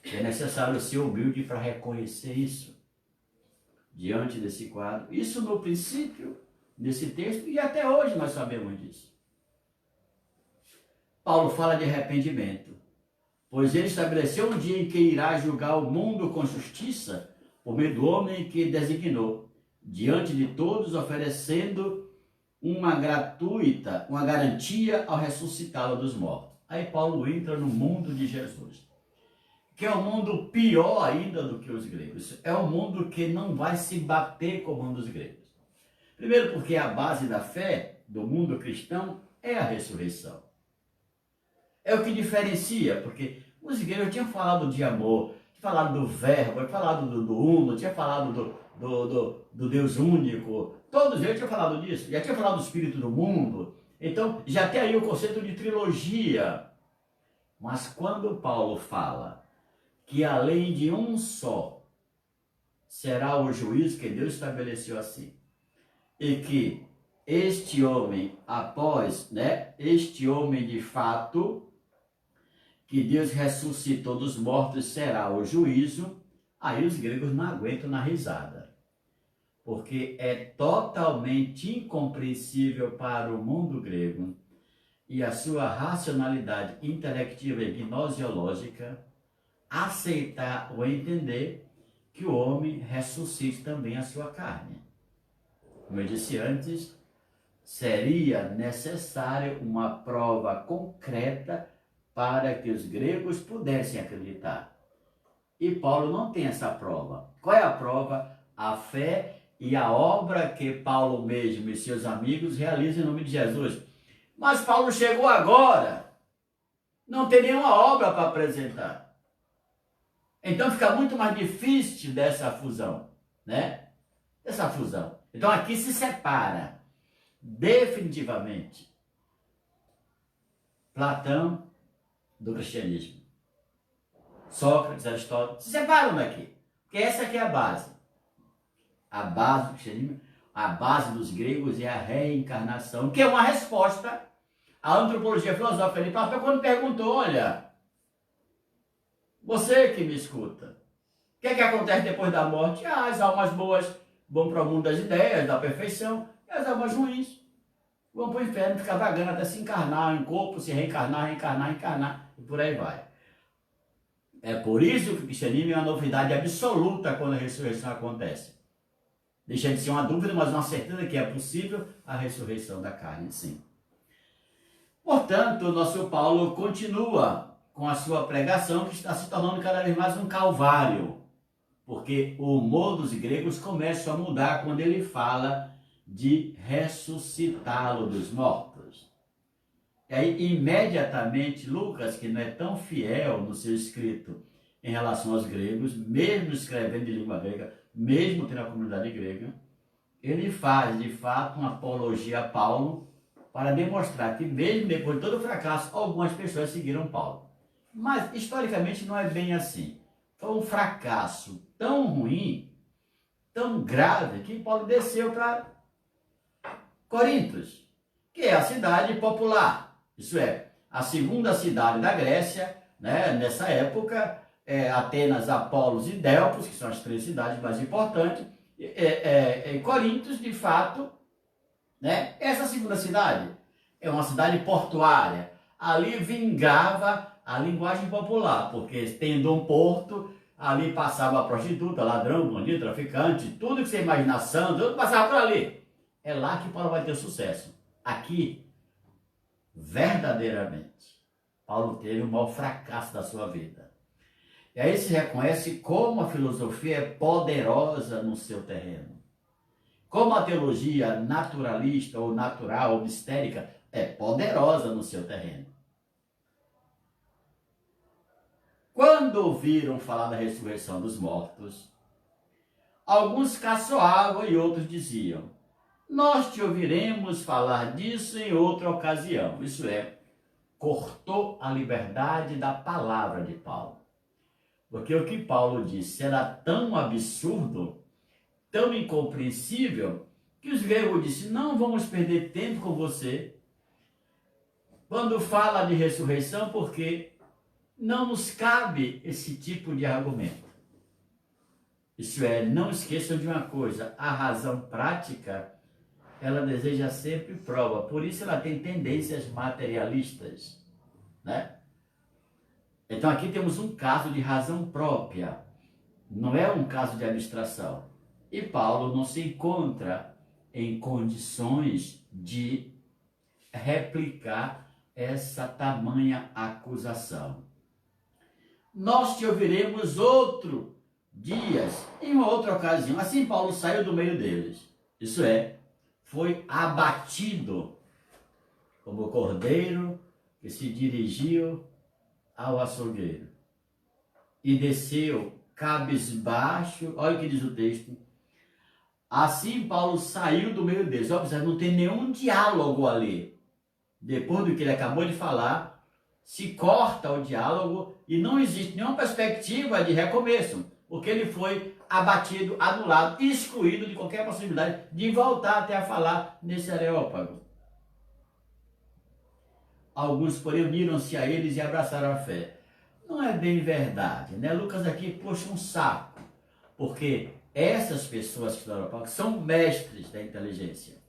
E é necessário ser humilde para reconhecer isso diante desse quadro. Isso no princípio desse texto, e até hoje nós sabemos disso. Paulo fala de arrependimento, pois ele estabeleceu um dia em que irá julgar o mundo com justiça por meio do homem que designou, diante de todos, oferecendo uma garantia ao ressuscitá-lo dos mortos. Aí Paulo entra no mundo de Jesus, que é um mundo pior ainda do que os gregos. É um mundo que não vai se bater com o mundo dos gregos. Primeiro porque a base da fé do mundo cristão é a ressurreição. É o que diferencia, porque os gregos tinham falado de amor, tinham falado do verbo, tinham falado do uno, tinham falado do Deus único. Todos eles tinham falado disso, já tinham falado do espírito do mundo. Então já tem aí o conceito de trilogia. Mas quando Paulo fala que além de um só será o juízo que Deus estabeleceu assim, e que este homem, após, este homem de fato, que Deus ressuscitou dos mortos, será o juízo, aí os gregos não aguentam na risada. Porque é totalmente incompreensível para o mundo grego e a sua racionalidade intelectiva e gnosiológica aceitar ou entender que o homem ressuscite também a sua carne. Como eu disse antes, seria necessário uma prova concreta para que os gregos pudessem acreditar. E Paulo não tem essa prova. Qual é a prova? A fé e a obra que Paulo mesmo e seus amigos realizam em nome de Jesus. Mas Paulo chegou agora, não tem nenhuma obra para apresentar. Então fica muito mais difícil dessa fusão, né? Essa fusão. Então aqui se separa definitivamente Platão do cristianismo. Sócrates, Aristóteles, se separam daqui. Porque essa aqui é a base. A base do cristianismo, a base dos gregos é a reencarnação, que é uma resposta à antropologia filosófica de Platão, quando perguntou, olha, você que me escuta, o que é que acontece depois da morte? Ah, as almas boas vão para o mundo das ideias, da perfeição, e as almas ruins vão para o inferno, ficar vagando até se encarnar em corpo, se reencarnar, e por aí vai. É por isso que o cristianismo é uma novidade absoluta quando a ressurreição acontece. Deixa de ser uma dúvida, mas uma certeza que é possível a ressurreição da carne, sim. Portanto, o nosso Paulo continua com a sua pregação, que está se tornando cada vez mais um calvário, porque o humor dos gregos começa a mudar quando ele fala de ressuscitá-lo dos mortos. E aí, imediatamente, Lucas, que não é tão fiel no seu escrito em relação aos gregos, mesmo escrevendo em língua grega, mesmo tendo a comunidade grega, ele faz, de fato, uma apologia a Paulo para demonstrar que, mesmo depois de todo o fracasso, algumas pessoas seguiram Paulo. Mas, historicamente, não é bem assim. Foi um fracasso tão ruim, tão grave, que Paulo desceu para Corintos, que é a cidade popular. Isso é, a segunda cidade da Grécia, né, nessa época, Atenas, Apolos e Delfos, que são as três cidades mais importantes, Corintos, de fato, né, essa segunda cidade é uma cidade portuária. Ali vingava a linguagem popular, porque tendo um porto, ali passava a prostituta, ladrão, bandido, traficante, tudo que você imaginar, santo, tudo passava por ali. É lá que Paulo vai ter sucesso. Aqui, verdadeiramente, Paulo teve o maior fracasso da sua vida. E aí se reconhece como a filosofia é poderosa no seu terreno. Como a teologia naturalista ou natural ou mistérica é poderosa no seu terreno. Quando ouviram falar da ressurreição dos mortos, alguns caçoavam e outros diziam: nós te ouviremos falar disso em outra ocasião. Isso é, cortou a liberdade da palavra de Paulo. Porque o que Paulo disse era tão absurdo, tão incompreensível, que os gregos disseram: não vamos perder tempo com você quando fala de ressurreição, porque não nos cabe esse tipo de argumento. Isso é, não esqueçam de uma coisa, a razão prática, ela deseja sempre prova, por isso ela tem tendências materialistas, né? Então aqui temos um caso de razão própria, não é um caso de abstração. E Paulo não se encontra em condições de replicar essa tamanha acusação. Nós te ouviremos outro dias, em uma outra ocasião. Assim Paulo saiu do meio deles. Isso é, foi abatido como cordeiro que se dirigiu ao açougueiro. E desceu cabisbaixo, olha o que diz o texto. Assim Paulo saiu do meio deles. Observe, não tem nenhum diálogo ali. Depois do que ele acabou de falar, se corta o diálogo e não existe nenhuma perspectiva de recomeço, porque ele foi abatido, anulado, excluído de qualquer possibilidade de voltar até a falar nesse Areópago. Alguns, porém, uniram-se a eles e abraçaram a fé. Não é bem verdade, né? Lucas aqui puxa um saco, porque essas pessoas que estão no Areópago são mestres da inteligência.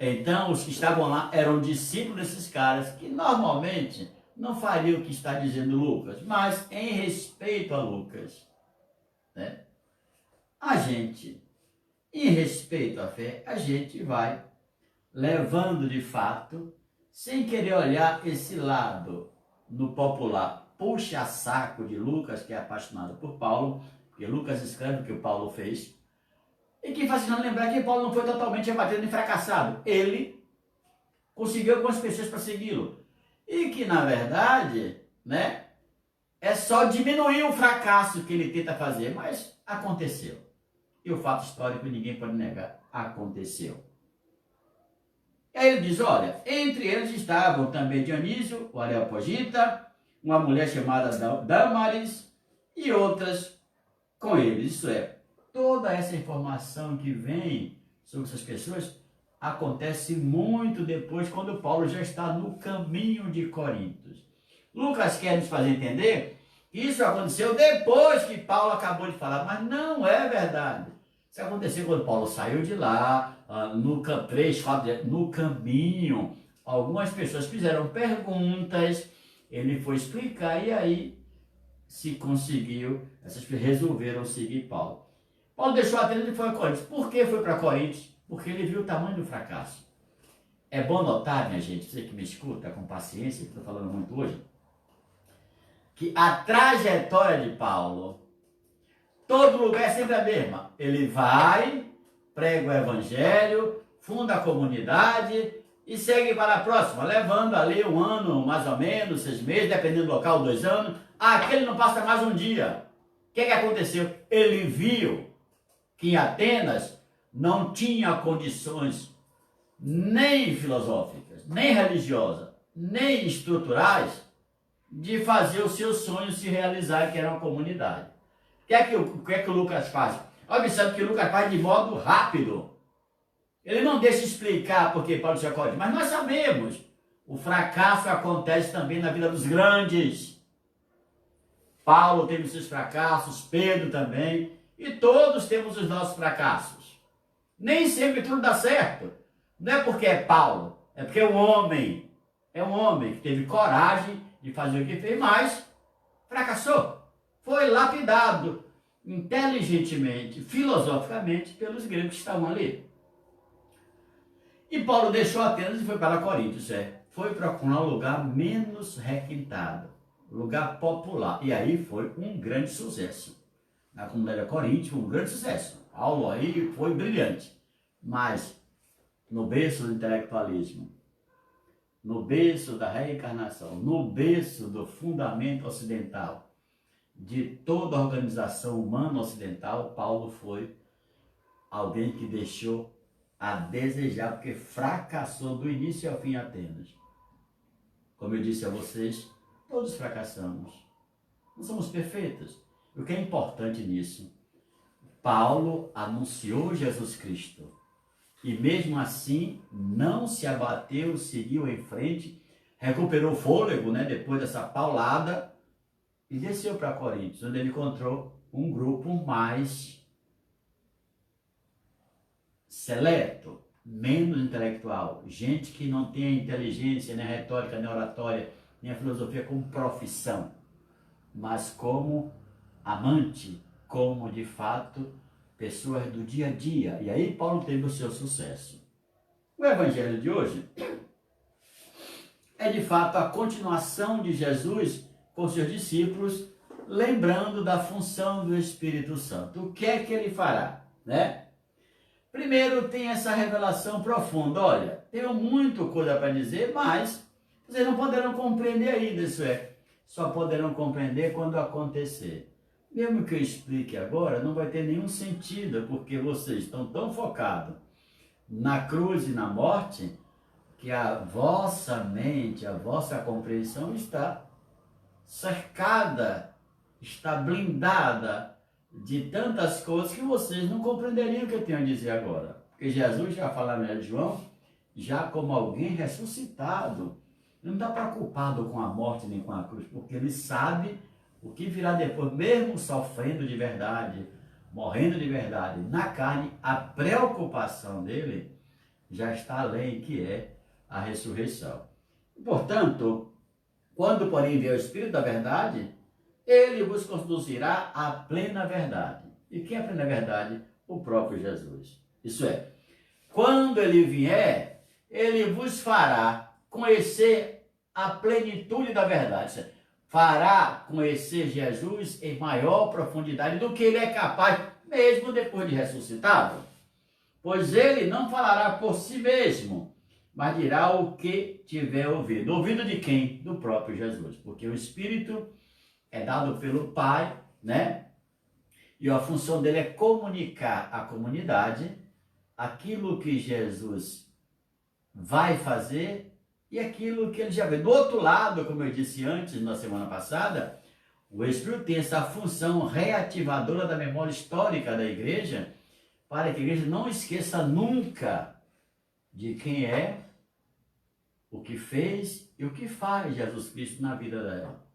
Então, os que estavam lá eram discípulos desses caras que normalmente não fariam o que está dizendo Lucas, mas em respeito a Lucas, né? A gente, em respeito à fé, a gente vai levando de fato, sem querer olhar esse lado no popular puxa-saco de Lucas, que é apaixonado por Paulo, porque Lucas escreve o que o Paulo fez, e que faz não lembrar que Paulo não foi totalmente abatido nem fracassado. Ele conseguiu algumas pessoas para segui-lo. E que, na verdade, né, é só diminuir o fracasso que ele tenta fazer, mas aconteceu. E o fato histórico ninguém pode negar, aconteceu. E aí ele diz, olha, entre eles estavam também Dionísio, o Areopagita, uma mulher chamada Dâmaris e outras com ele. Isso é, toda essa informação que vem sobre essas pessoas acontece muito depois, quando Paulo já está no caminho de Corinto. Lucas quer nos fazer entender que isso aconteceu depois que Paulo acabou de falar, mas não é verdade. Isso aconteceu quando Paulo saiu de lá, no caminho. Algumas pessoas fizeram perguntas, ele foi explicar e aí se conseguiu, essas pessoas resolveram seguir Paulo. Paulo deixou Atenas e foi a Corinto. Por que foi para Corinto? Porque ele viu o tamanho do fracasso. É bom notar, minha gente, você que me escuta com paciência, que estou falando muito hoje, que a trajetória de Paulo, todo lugar é sempre a mesma. Ele vai, prega o evangelho, funda a comunidade e segue para a próxima, levando ali 1 ano, mais ou menos, 6 meses, dependendo do local, 2 anos. Aquele não passa mais um dia. O que aconteceu? Ele viu que em Atenas não tinha condições nem filosóficas, nem religiosas, nem estruturais de fazer os seus sonhos se realizar, que era uma comunidade. O que é que o Lucas faz? Observe que o Lucas faz de modo rápido. Ele não deixa explicar porque Paulo tinha Corinto, mas nós sabemos. O fracasso acontece também na vida dos grandes. Paulo teve seus fracassos, Pedro também, e todos temos os nossos fracassos. Nem sempre tudo dá certo. Não é porque é Paulo, é porque é um homem que teve coragem de fazer o que fez, mas fracassou. Foi lapidado inteligentemente, filosoficamente, pelos gregos que estavam ali. E Paulo deixou Atenas e foi para Corinto, foi procurar um lugar menos requintado, lugar popular. E aí foi um grande sucesso. Na comunidade de Corinto foi um grande sucesso. Paulo aí foi brilhante. Mas no berço do intelectualismo, no berço da reencarnação, no berço do fundamento ocidental, de toda a organização humana ocidental, Paulo foi alguém que deixou a desejar, porque fracassou do início ao fim em Atenas. Como eu disse a vocês, todos fracassamos. Não somos perfeitos. O que é importante nisso? Paulo anunciou Jesus Cristo. E mesmo assim, não se abateu, seguiu em frente, recuperou o fôlego, depois dessa paulada, e desceu para Corinto, onde ele encontrou um grupo mais seleto, menos intelectual, gente que não tem a inteligência, nem a retórica, nem a oratória, nem a filosofia como profissão, mas como amante, como de fato pessoas do dia a dia. E aí Paulo teve o seu sucesso. O evangelho de hoje é de fato a continuação de Jesus com seus discípulos, lembrando da função do Espírito Santo. O que é que ele fará, Primeiro tem essa revelação profunda. Olha, tenho muita coisa para dizer, mas vocês não poderão compreender ainda, só poderão compreender quando acontecer. Mesmo que eu explique agora, não vai ter nenhum sentido, porque vocês estão tão focados na cruz e na morte, que a vossa mente, a vossa compreensão está cercada, está blindada de tantas coisas que vocês não compreenderiam o que eu tenho a dizer agora. Porque Jesus já fala na de João, já como alguém ressuscitado. Ele não está preocupado com a morte nem com a cruz, porque ele sabe o que virá depois, mesmo sofrendo de verdade, morrendo de verdade na carne. A preocupação dele já está além, que é a ressurreição. Portanto, quando porém vier o Espírito da verdade, ele vos conduzirá à plena verdade. E quem é a plena verdade? O próprio Jesus. Isso é, quando ele vier, ele vos fará conhecer a plenitude da verdade. Fará conhecer Jesus em maior profundidade do que ele é capaz, mesmo depois de ressuscitado. Pois ele não falará por si mesmo, mas dirá o que tiver ouvido. Ouvido de quem? Do próprio Jesus. Porque o Espírito é dado pelo Pai, E a função dele é comunicar à comunidade aquilo que Jesus vai fazer e aquilo que ele já vê. Do outro lado, como eu disse antes, na semana passada, o Espírito tem essa função reativadora da memória histórica da igreja, para que a igreja não esqueça nunca de quem é, o que fez e o que faz Jesus Cristo na vida dela.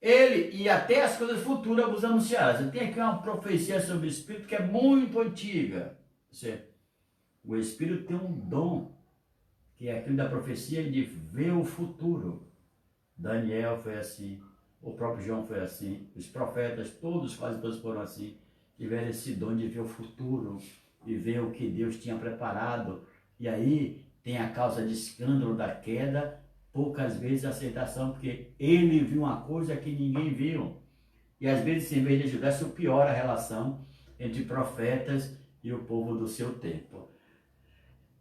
Ele e até as coisas futuras vos anunciará. Você tem aqui uma profecia sobre o Espírito que é muito antiga. O Espírito tem um dom, que é aquilo da profecia de ver o futuro. Daniel foi assim, o próprio João foi assim, os profetas, quase todos foram assim, tiveram esse dom de ver o futuro e ver o que Deus tinha preparado. E aí tem a causa de escândalo da queda, poucas vezes a aceitação, porque ele viu uma coisa que ninguém viu. E às vezes, em vez de ajudar, isso piora a relação entre profetas e o povo do seu tempo.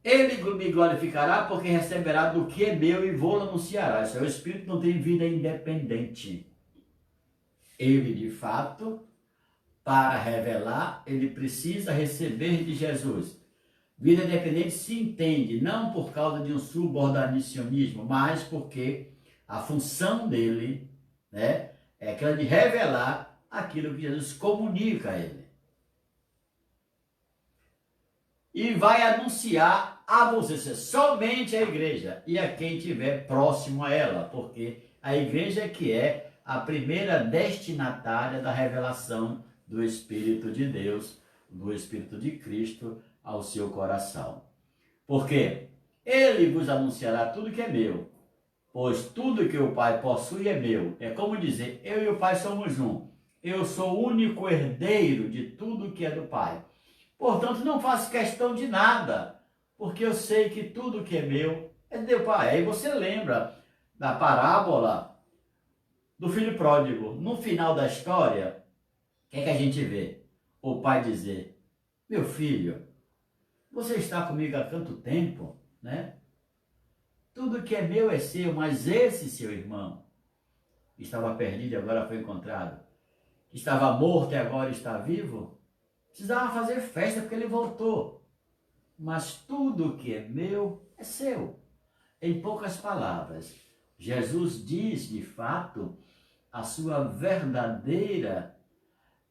Ele me glorificará porque receberá do que é meu e vou anunciará. O Espírito não tem vida independente. Ele, de fato, para revelar, ele precisa receber de Jesus. Vida independente se entende, não por causa de um subordinacionismo, mas porque a função dele, né, é aquela de revelar aquilo que Jesus comunica a ele. E vai anunciar a você, somente a igreja e a quem estiver próximo a ela, porque a igreja é que é a primeira destinatária da revelação do Espírito de Deus, do Espírito de Cristo ao seu coração. Porque ele vos anunciará tudo que é meu, pois tudo que o Pai possui é meu. É como dizer, eu e o Pai somos um. Eu sou o único herdeiro de tudo que é do Pai. Portanto, não faço questão de nada, porque eu sei que tudo que é meu é do Pai. Aí você lembra da parábola do filho pródigo. No final da história, o que é que a gente vê? O pai dizer, meu filho, você está comigo há tanto tempo, né? Tudo que é meu é seu, mas esse seu irmão estava perdido e agora foi encontrado. Estava morto e agora está vivo. Precisava fazer festa porque ele voltou. Mas tudo que é meu é seu. Em poucas palavras, Jesus diz de fato a sua verdadeira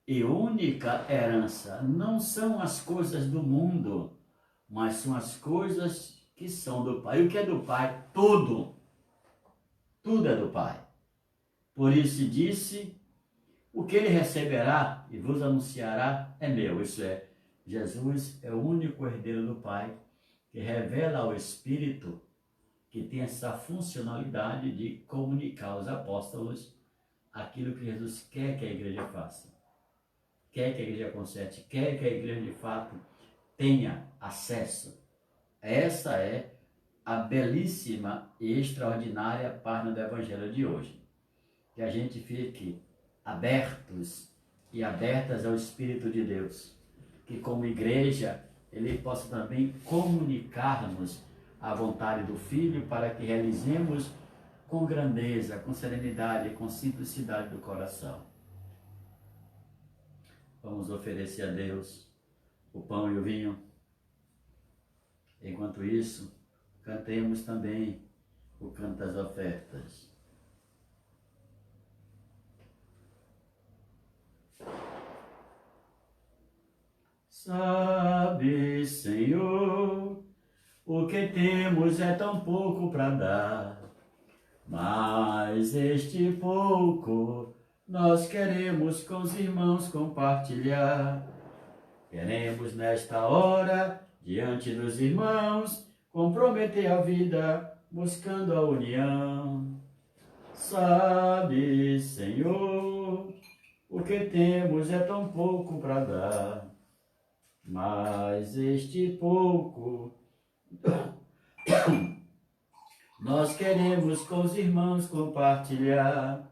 e única herança. Não são as coisas do mundo, mas são as coisas que são do Pai. E o que é do Pai? Tudo. Tudo é do Pai. Por isso disse, o que ele receberá e vos anunciará é meu. Isso é, Jesus é o único herdeiro do Pai, que revela ao Espírito, que tem essa funcionalidade de comunicar aos apóstolos aquilo que Jesus quer que a igreja faça. Quer que a igreja conserte, quer que a igreja de fato tenha acesso. Essa é a belíssima e extraordinária página do Evangelho de hoje. Que a gente fique abertos e abertas ao Espírito de Deus. Que como igreja, ele possa também comunicar-nos a vontade do Filho para que realizemos com grandeza, com serenidade e com simplicidade do coração. Vamos oferecer a Deus o pão e o vinho. Enquanto isso, cantemos também o canto das ofertas. Sabe, Senhor, o que temos é tão pouco para dar, mas este pouco nós queremos com os irmãos compartilhar. Queremos nesta hora, diante dos irmãos, comprometer a vida, buscando a união. Sabe, Senhor, o que temos é tão pouco para dar, mas este pouco nós queremos com os irmãos compartilhar.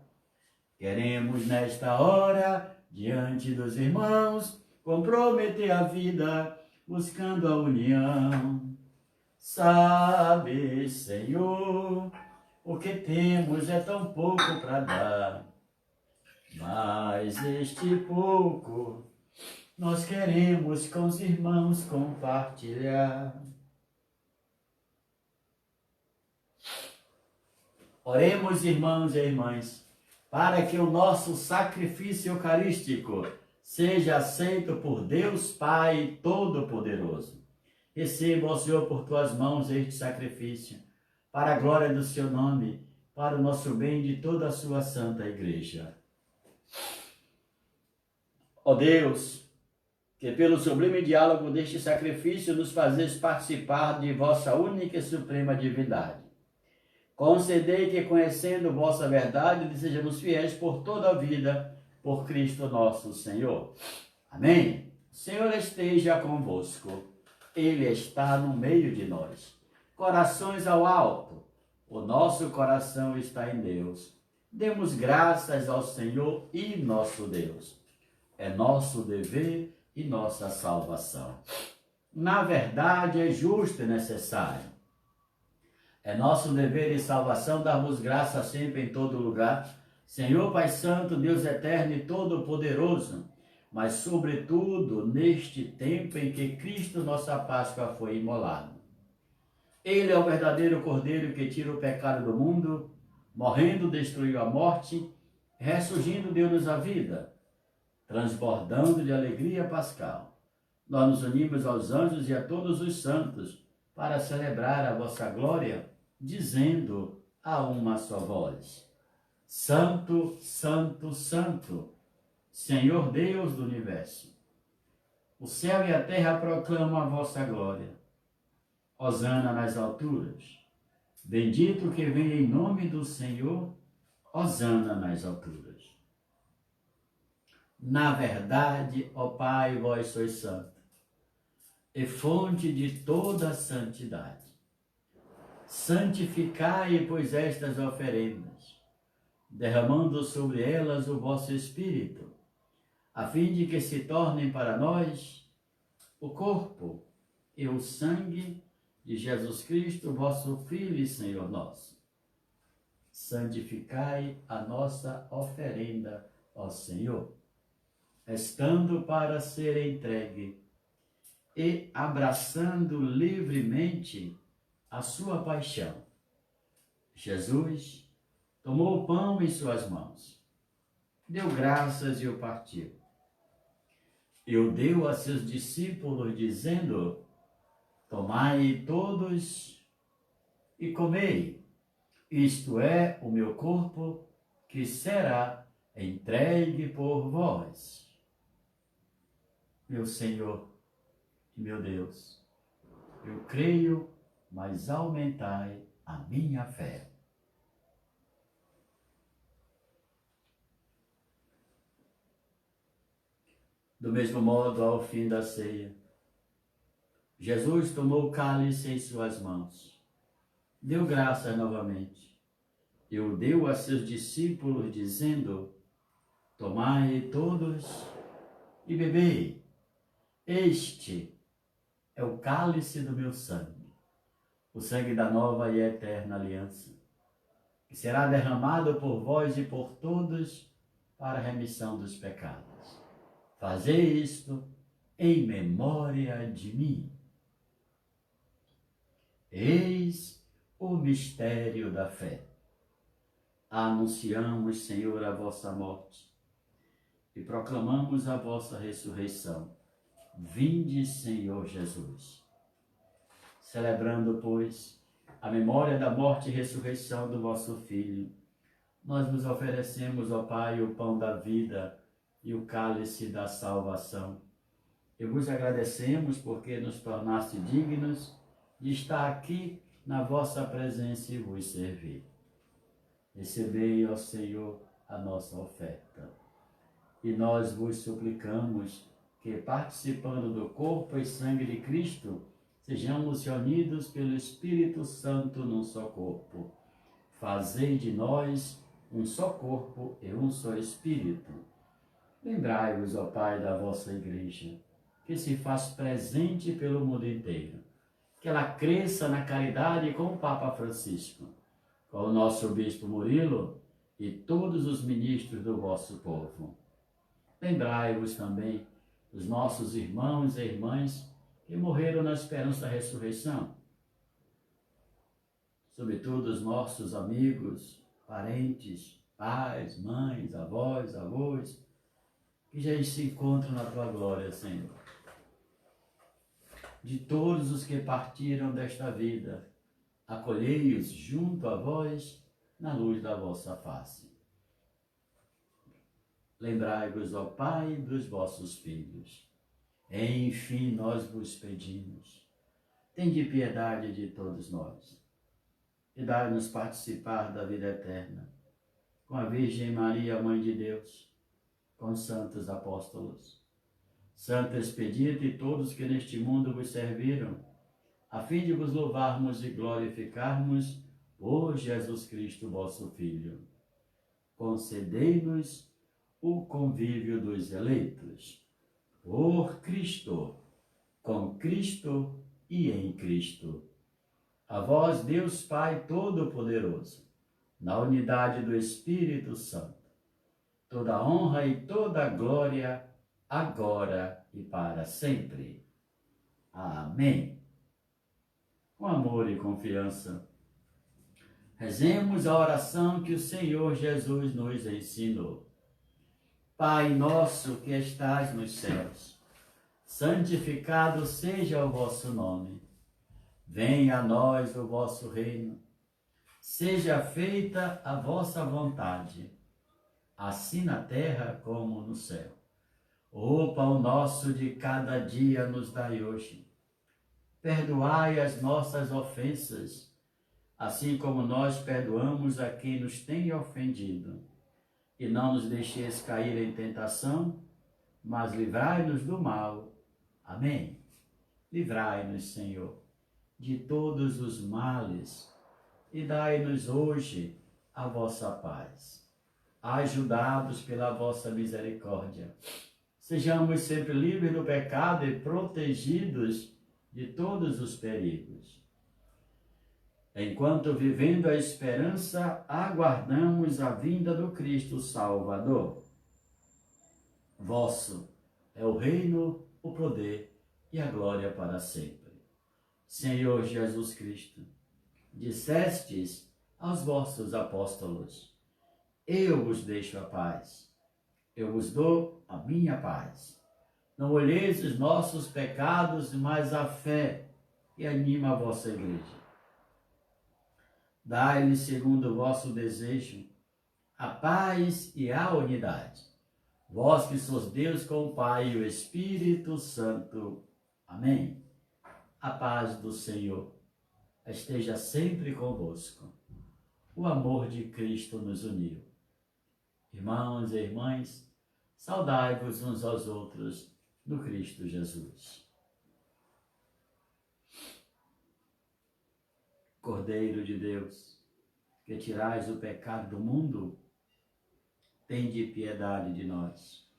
Queremos nesta hora, diante dos irmãos, comprometer a vida, buscando a união. Sabe, Senhor, o que temos é tão pouco para dar, mas este pouco nós queremos com os irmãos compartilhar. Oremos, irmãos e irmãs, para que o nosso sacrifício eucarístico seja aceito por Deus Pai Todo-Poderoso. Receba, ó Senhor, por tuas mãos este sacrifício, para a glória do seu nome, para o nosso bem de toda a sua santa igreja. Ó Deus, que pelo sublime diálogo deste sacrifício nos fazeis participar de vossa única e suprema divindade. Concedei que, conhecendo vossa verdade, sejamos fiéis por toda a vida, por Cristo nosso Senhor. Amém? O Senhor esteja convosco. Ele está no meio de nós. Corações ao alto. O nosso coração está em Deus. Demos graças ao Senhor e nosso Deus. É nosso dever e nossa salvação. Na verdade, é justo e necessário. É nosso dever e salvação darmos graça sempre em todo lugar. Senhor Pai Santo, Deus eterno e todo-poderoso, mas sobretudo neste tempo em que Cristo, nossa Páscoa, foi imolado. Ele é o verdadeiro Cordeiro que tira o pecado do mundo, morrendo destruiu a morte, ressurgindo deu-nos a vida, transbordando de alegria pascal. Nós nos unimos aos anjos e a todos os santos para celebrar a vossa glória, dizendo a uma só voz: Santo, Santo, Santo, Senhor Deus do Universo. O céu e a terra proclamam a vossa glória. Hosana nas alturas. Bendito que vem em nome do Senhor. Hosana nas alturas. Na verdade, ó Pai, vós sois santo, e fonte de toda a santidade. Santificai, pois, estas oferendas, derramando sobre elas o vosso Espírito, a fim de que se tornem para nós o corpo e o sangue de Jesus Cristo, vosso Filho e Senhor nosso. Santificai a nossa oferenda, ó Senhor, estando para ser entregue e abraçando livremente a sua paixão. Jesus tomou o pão em suas mãos, deu graças e o partiu. E o deu a seus discípulos, dizendo: Tomai todos e comei, isto é o meu corpo, que será entregue por vós. Meu Senhor e meu Deus, eu creio, mas aumentai a minha fé. Do mesmo modo, ao fim da ceia, Jesus tomou o cálice em suas mãos, deu graças novamente, e o deu a seus discípulos, dizendo: Tomai todos e bebei, este é o cálice do meu sangue, o sangue da nova e eterna aliança, que será derramado por vós e por todos para a remissão dos pecados. Fazei isto em memória de mim. Eis o mistério da fé. Anunciamos, Senhor, a vossa morte e proclamamos a vossa ressurreição. Vinde, Senhor Jesus. Celebrando, pois, a memória da morte e ressurreição do vosso Filho, nós vos oferecemos, ó Pai, o pão da vida e o cálice da salvação. E vos agradecemos porque nos tornaste dignos de estar aqui na vossa presença e vos servir. Recebei, ó Senhor, a nossa oferta. E nós vos suplicamos que, participando do corpo e sangue de Cristo, sejamos reunidos pelo Espírito Santo num só corpo. Fazei de nós um só corpo e um só Espírito. Lembrai-vos, ó Pai, da vossa Igreja, que se faz presente pelo mundo inteiro. Que ela cresça na caridade com o Papa Francisco, com o nosso Bispo Murilo e todos os ministros do vosso povo. Lembrai-vos também dos nossos irmãos e irmãs que morreram na esperança da ressurreição. sobretudo os nossos amigos, parentes, pais, mães, avós, avós, que já se encontram na tua glória, Senhor. De todos os que partiram desta vida, acolhei-os junto a vós na luz da vossa face. Lembrai-vos, ó Pai, dos vossos filhos. Enfim, nós vos pedimos, tende piedade de todos nós e dai-nos participar da vida eterna, com a Virgem Maria, Mãe de Deus, com os santos apóstolos, Santo Expedito e todos que neste mundo vos serviram, a fim de vos louvarmos e glorificarmos por Jesus Cristo, vosso Filho. Concedei-nos o convívio dos eleitos, por Cristo, com Cristo e em Cristo. A vós, Deus Pai Todo-Poderoso, na unidade do Espírito Santo, toda honra e toda glória, agora e para sempre. Amém. Com amor e confiança, rezemos a oração que o Senhor Jesus nos ensinou. Pai nosso que estais nos céus, santificado seja o vosso nome. Venha a nós o vosso reino. Seja feita a vossa vontade, assim na terra como no céu. O pão nosso de cada dia nos dai hoje. Perdoai as nossas ofensas, assim como nós perdoamos a quem nos tem ofendido. E não nos deixeis cair em tentação, mas livrai-nos do mal. Amém. Livrai-nos, Senhor, de todos os males, e dai-nos hoje a vossa paz. Ajudados pela vossa misericórdia, sejamos sempre livres do pecado e protegidos de todos os perigos. Enquanto, vivendo a esperança, aguardamos a vinda do Cristo Salvador. Vosso é o reino, o poder e a glória para sempre. Senhor Jesus Cristo, dissestes aos vossos apóstolos: eu vos deixo a paz, eu vos dou a minha paz. Não olheis os nossos pecados, mas a fé que anima a vossa igreja. Dai-lhe, segundo o vosso desejo, a paz e a unidade. Vós que sois Deus com o Pai e o Espírito Santo. Amém. A paz do Senhor esteja sempre convosco. O amor de Cristo nos uniu. Irmãos e irmãs, saudai-vos uns aos outros no Cristo Jesus. Cordeiro de Deus, que tirais o pecado do mundo, tende piedade de nós.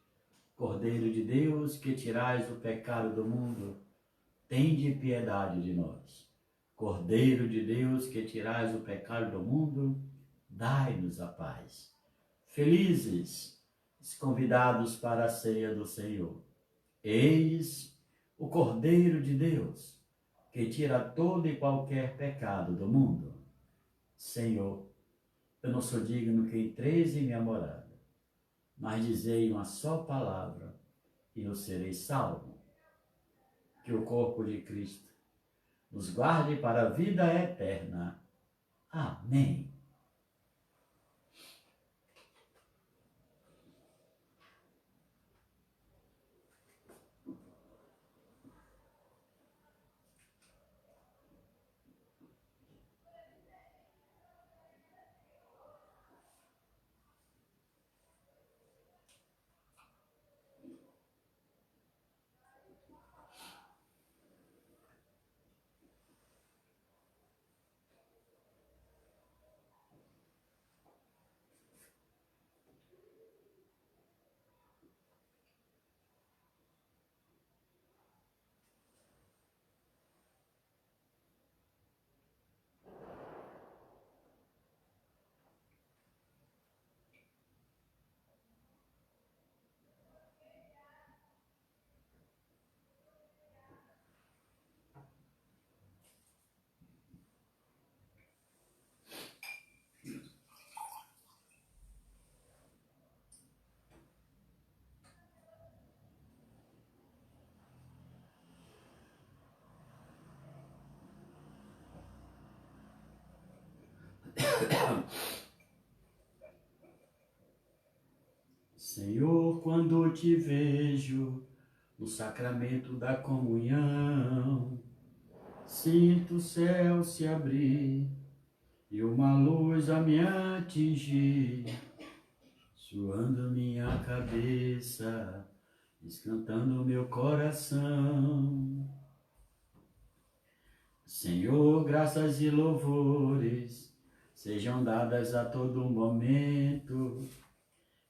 Cordeiro de Deus, que tirais o pecado do mundo, tende piedade de nós. Cordeiro de Deus, que tirais o pecado do mundo, dai-nos a paz. Felizes os convidados para a ceia do Senhor. Eis o Cordeiro de Deus, que tira todo e qualquer pecado do mundo. Senhor, eu não sou digno que entreis em minha morada, mas dizei uma só palavra e eu serei salvo. Que o corpo de Cristo nos guarde para a vida eterna. Amém. Senhor, quando te vejo no sacramento da comunhão, sinto o céu se abrir e uma luz a me atingir, suando minha cabeça, esquentando meu coração. Senhor, graças e louvores sejam dadas a todo momento.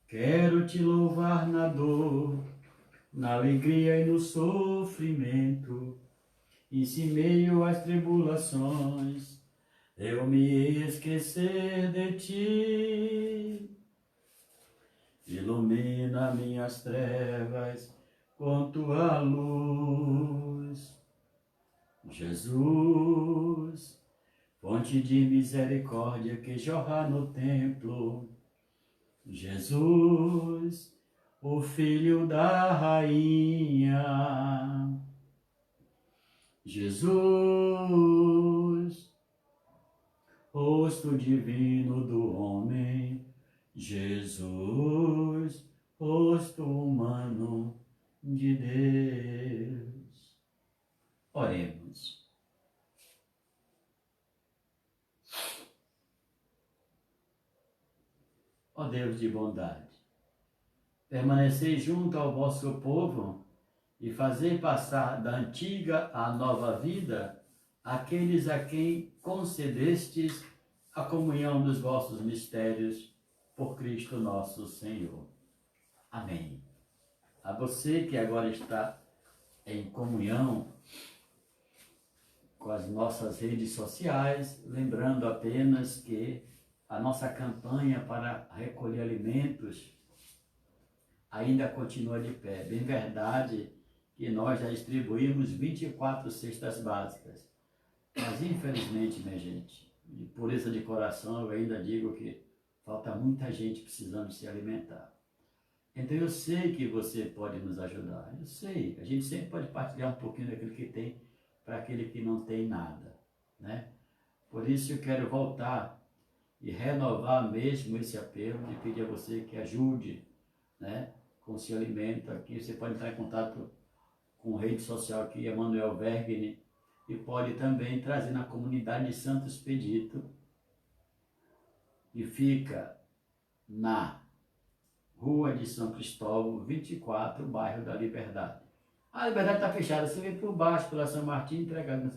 Quero te louvar na dor, na alegria e no sofrimento, e se meio às tribulações eu me esquecer de ti. Ilumina minhas trevas com tua luz. Jesus, fonte de misericórdia que jorra no templo. Jesus, o Filho da Rainha. Jesus, rosto divino do homem. Jesus, rosto humano de Deus. Oremos. Ó Deus de bondade, permanecei junto ao vosso povo e fazer passar da antiga à nova vida aqueles a quem concedestes a comunhão dos vossos mistérios por Cristo nosso Senhor. Amém. A você que agora está em comunhão com as nossas redes sociais, lembrando apenas que a nossa campanha para recolher alimentos ainda continua de pé. Bem verdade que nós já distribuímos 24 cestas básicas. Mas infelizmente, minha gente, de pureza de coração, eu ainda digo que falta muita gente precisando se alimentar. Então eu sei que você pode nos ajudar. Eu sei, a gente sempre pode partilhar um pouquinho daquilo que tem para aquele que não tem nada, né? Por isso eu quero voltar e renovar mesmo esse apelo de pedir a você que ajude, né, com esse alimento aqui. Você pode entrar em contato com a rede social aqui, Emanuel Vergne, e pode também trazer na comunidade de Santo Expedito, que fica na Rua de São Cristóvão, 24, bairro da Liberdade. A Liberdade está fechada, você vem por baixo, pela São Martim, entregado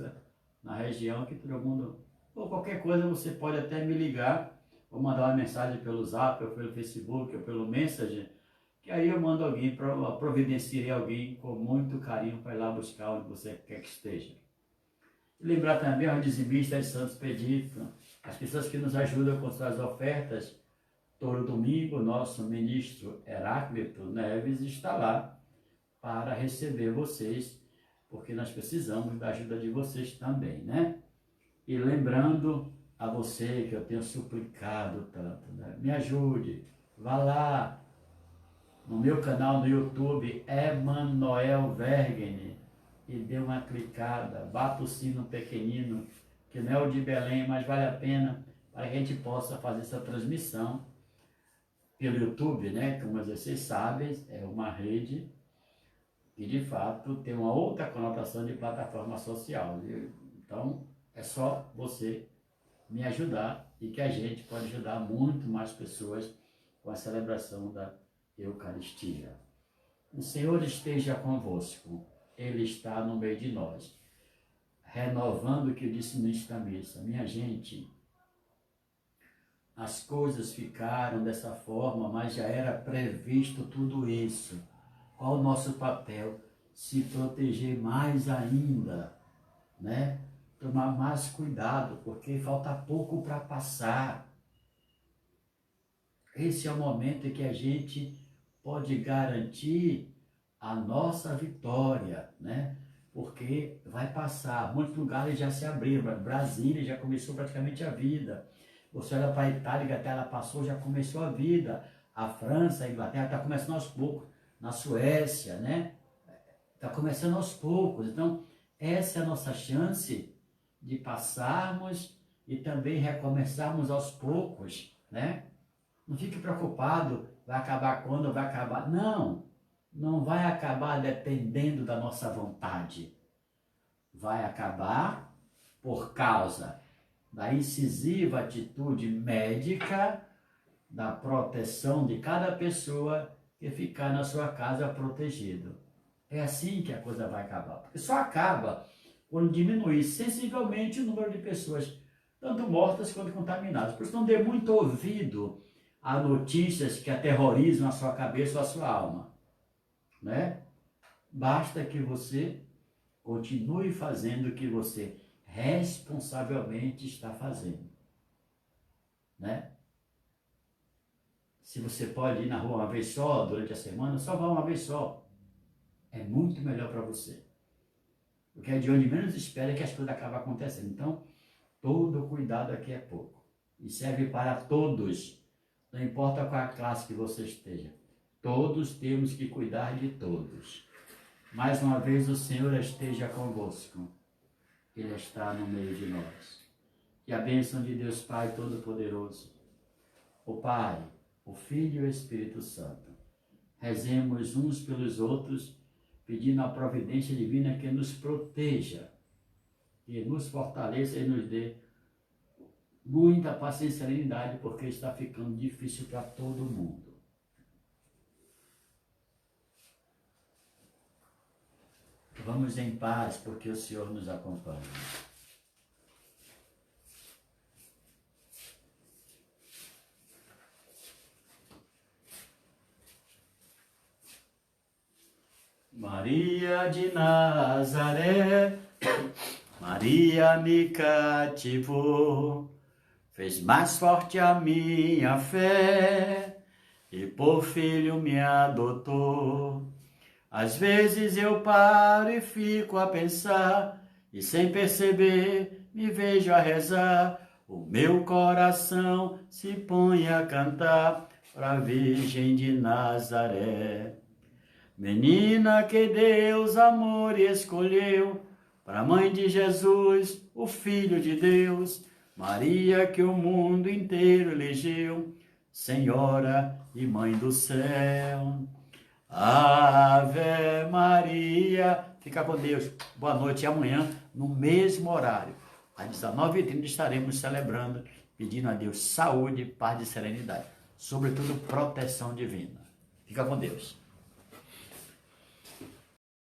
na região, que todo mundo... Ou qualquer coisa, você pode até me ligar, ou mandar uma mensagem pelo Zap, ou pelo Facebook, ou pelo Messenger, que aí eu mando alguém, providenciarei alguém com muito carinho para ir lá buscar onde você quer que esteja. E lembrar também aos dizimistas de Santo Expedito, as pessoas que nos ajudam com suas ofertas. Todo domingo, nosso ministro Heráclito Neves está lá para receber vocês, porque nós precisamos da ajuda de vocês também, né? E lembrando a você que eu tenho suplicado tanto, né? Me ajude, vá lá no meu canal no YouTube, Emanuel Vergne, e dê uma clicada, bata o sino pequenino, que não é o de Belém, mas vale a pena para que a gente possa fazer essa transmissão pelo YouTube, né? Como vocês sabem, é uma rede que de fato tem uma outra conotação de plataforma social. Então, é só você me ajudar e que a gente pode ajudar muito mais pessoas com a celebração da Eucaristia. O Senhor esteja convosco, Ele está no meio de nós. Renovando o que eu disse nesta missa, minha gente, as coisas ficaram dessa forma, mas já era previsto tudo isso. Qual o nosso papel? Se proteger mais ainda, né? Tomar mais cuidado, porque falta pouco para passar. Esse é o momento em que a gente pode garantir a nossa vitória, né? Porque vai passar. Muitos lugares já se abriram. Brasília já começou praticamente a vida. Você olha para a Itália, que até ela passou, já começou a vida. A França, a Inglaterra está começando aos poucos. Na Suécia, né? Está começando aos poucos. Então, essa é a nossa chance de passarmos e também recomeçarmos aos poucos, né? Não fique preocupado, vai acabar quando vai acabar. Não, não vai acabar dependendo da nossa vontade. Vai acabar por causa da incisiva atitude médica, da proteção de cada pessoa que ficar na sua casa protegido. É assim que a coisa vai acabar. Porque só acaba quando diminuir sensivelmente o número de pessoas, tanto mortas quanto contaminadas. Por isso não dê muito ouvido a notícias que aterrorizam a sua cabeça ou a sua alma, né? Basta que você continue fazendo o que você responsavelmente está fazendo, né? Se você pode ir na rua uma vez só, durante a semana, só vá uma vez só. É muito melhor para você. Porque é de onde menos espera que as coisas acabam acontecendo. Então, todo cuidado aqui é pouco. E serve para todos. Não importa qual a classe que você esteja. Todos temos que cuidar de todos. Mais uma vez, o Senhor esteja convosco. Ele está no meio de nós. Que a bênção de Deus Pai Todo-Poderoso, o Pai, o Filho e o Espírito Santo, rezemos uns pelos outros, pedindo a providência divina que nos proteja, que nos fortaleça e nos dê muita paciência e serenidade, porque está ficando difícil para todo mundo. Vamos em paz, porque o Senhor nos acompanha. Maria de Nazaré, Maria me cativou, fez mais forte a minha fé e por filho me adotou. Às vezes eu paro e fico a pensar e sem perceber me vejo a rezar. O meu coração se põe a cantar para a Virgem de Nazaré. Menina que Deus amor escolheu, para a mãe de Jesus, o Filho de Deus, Maria que o mundo inteiro elegeu, Senhora e Mãe do céu. Ave Maria. Fica com Deus. Boa noite. E amanhã, no mesmo horário, às 19h30, estaremos celebrando, pedindo a Deus saúde, paz e serenidade. Sobretudo, proteção divina. Fica com Deus.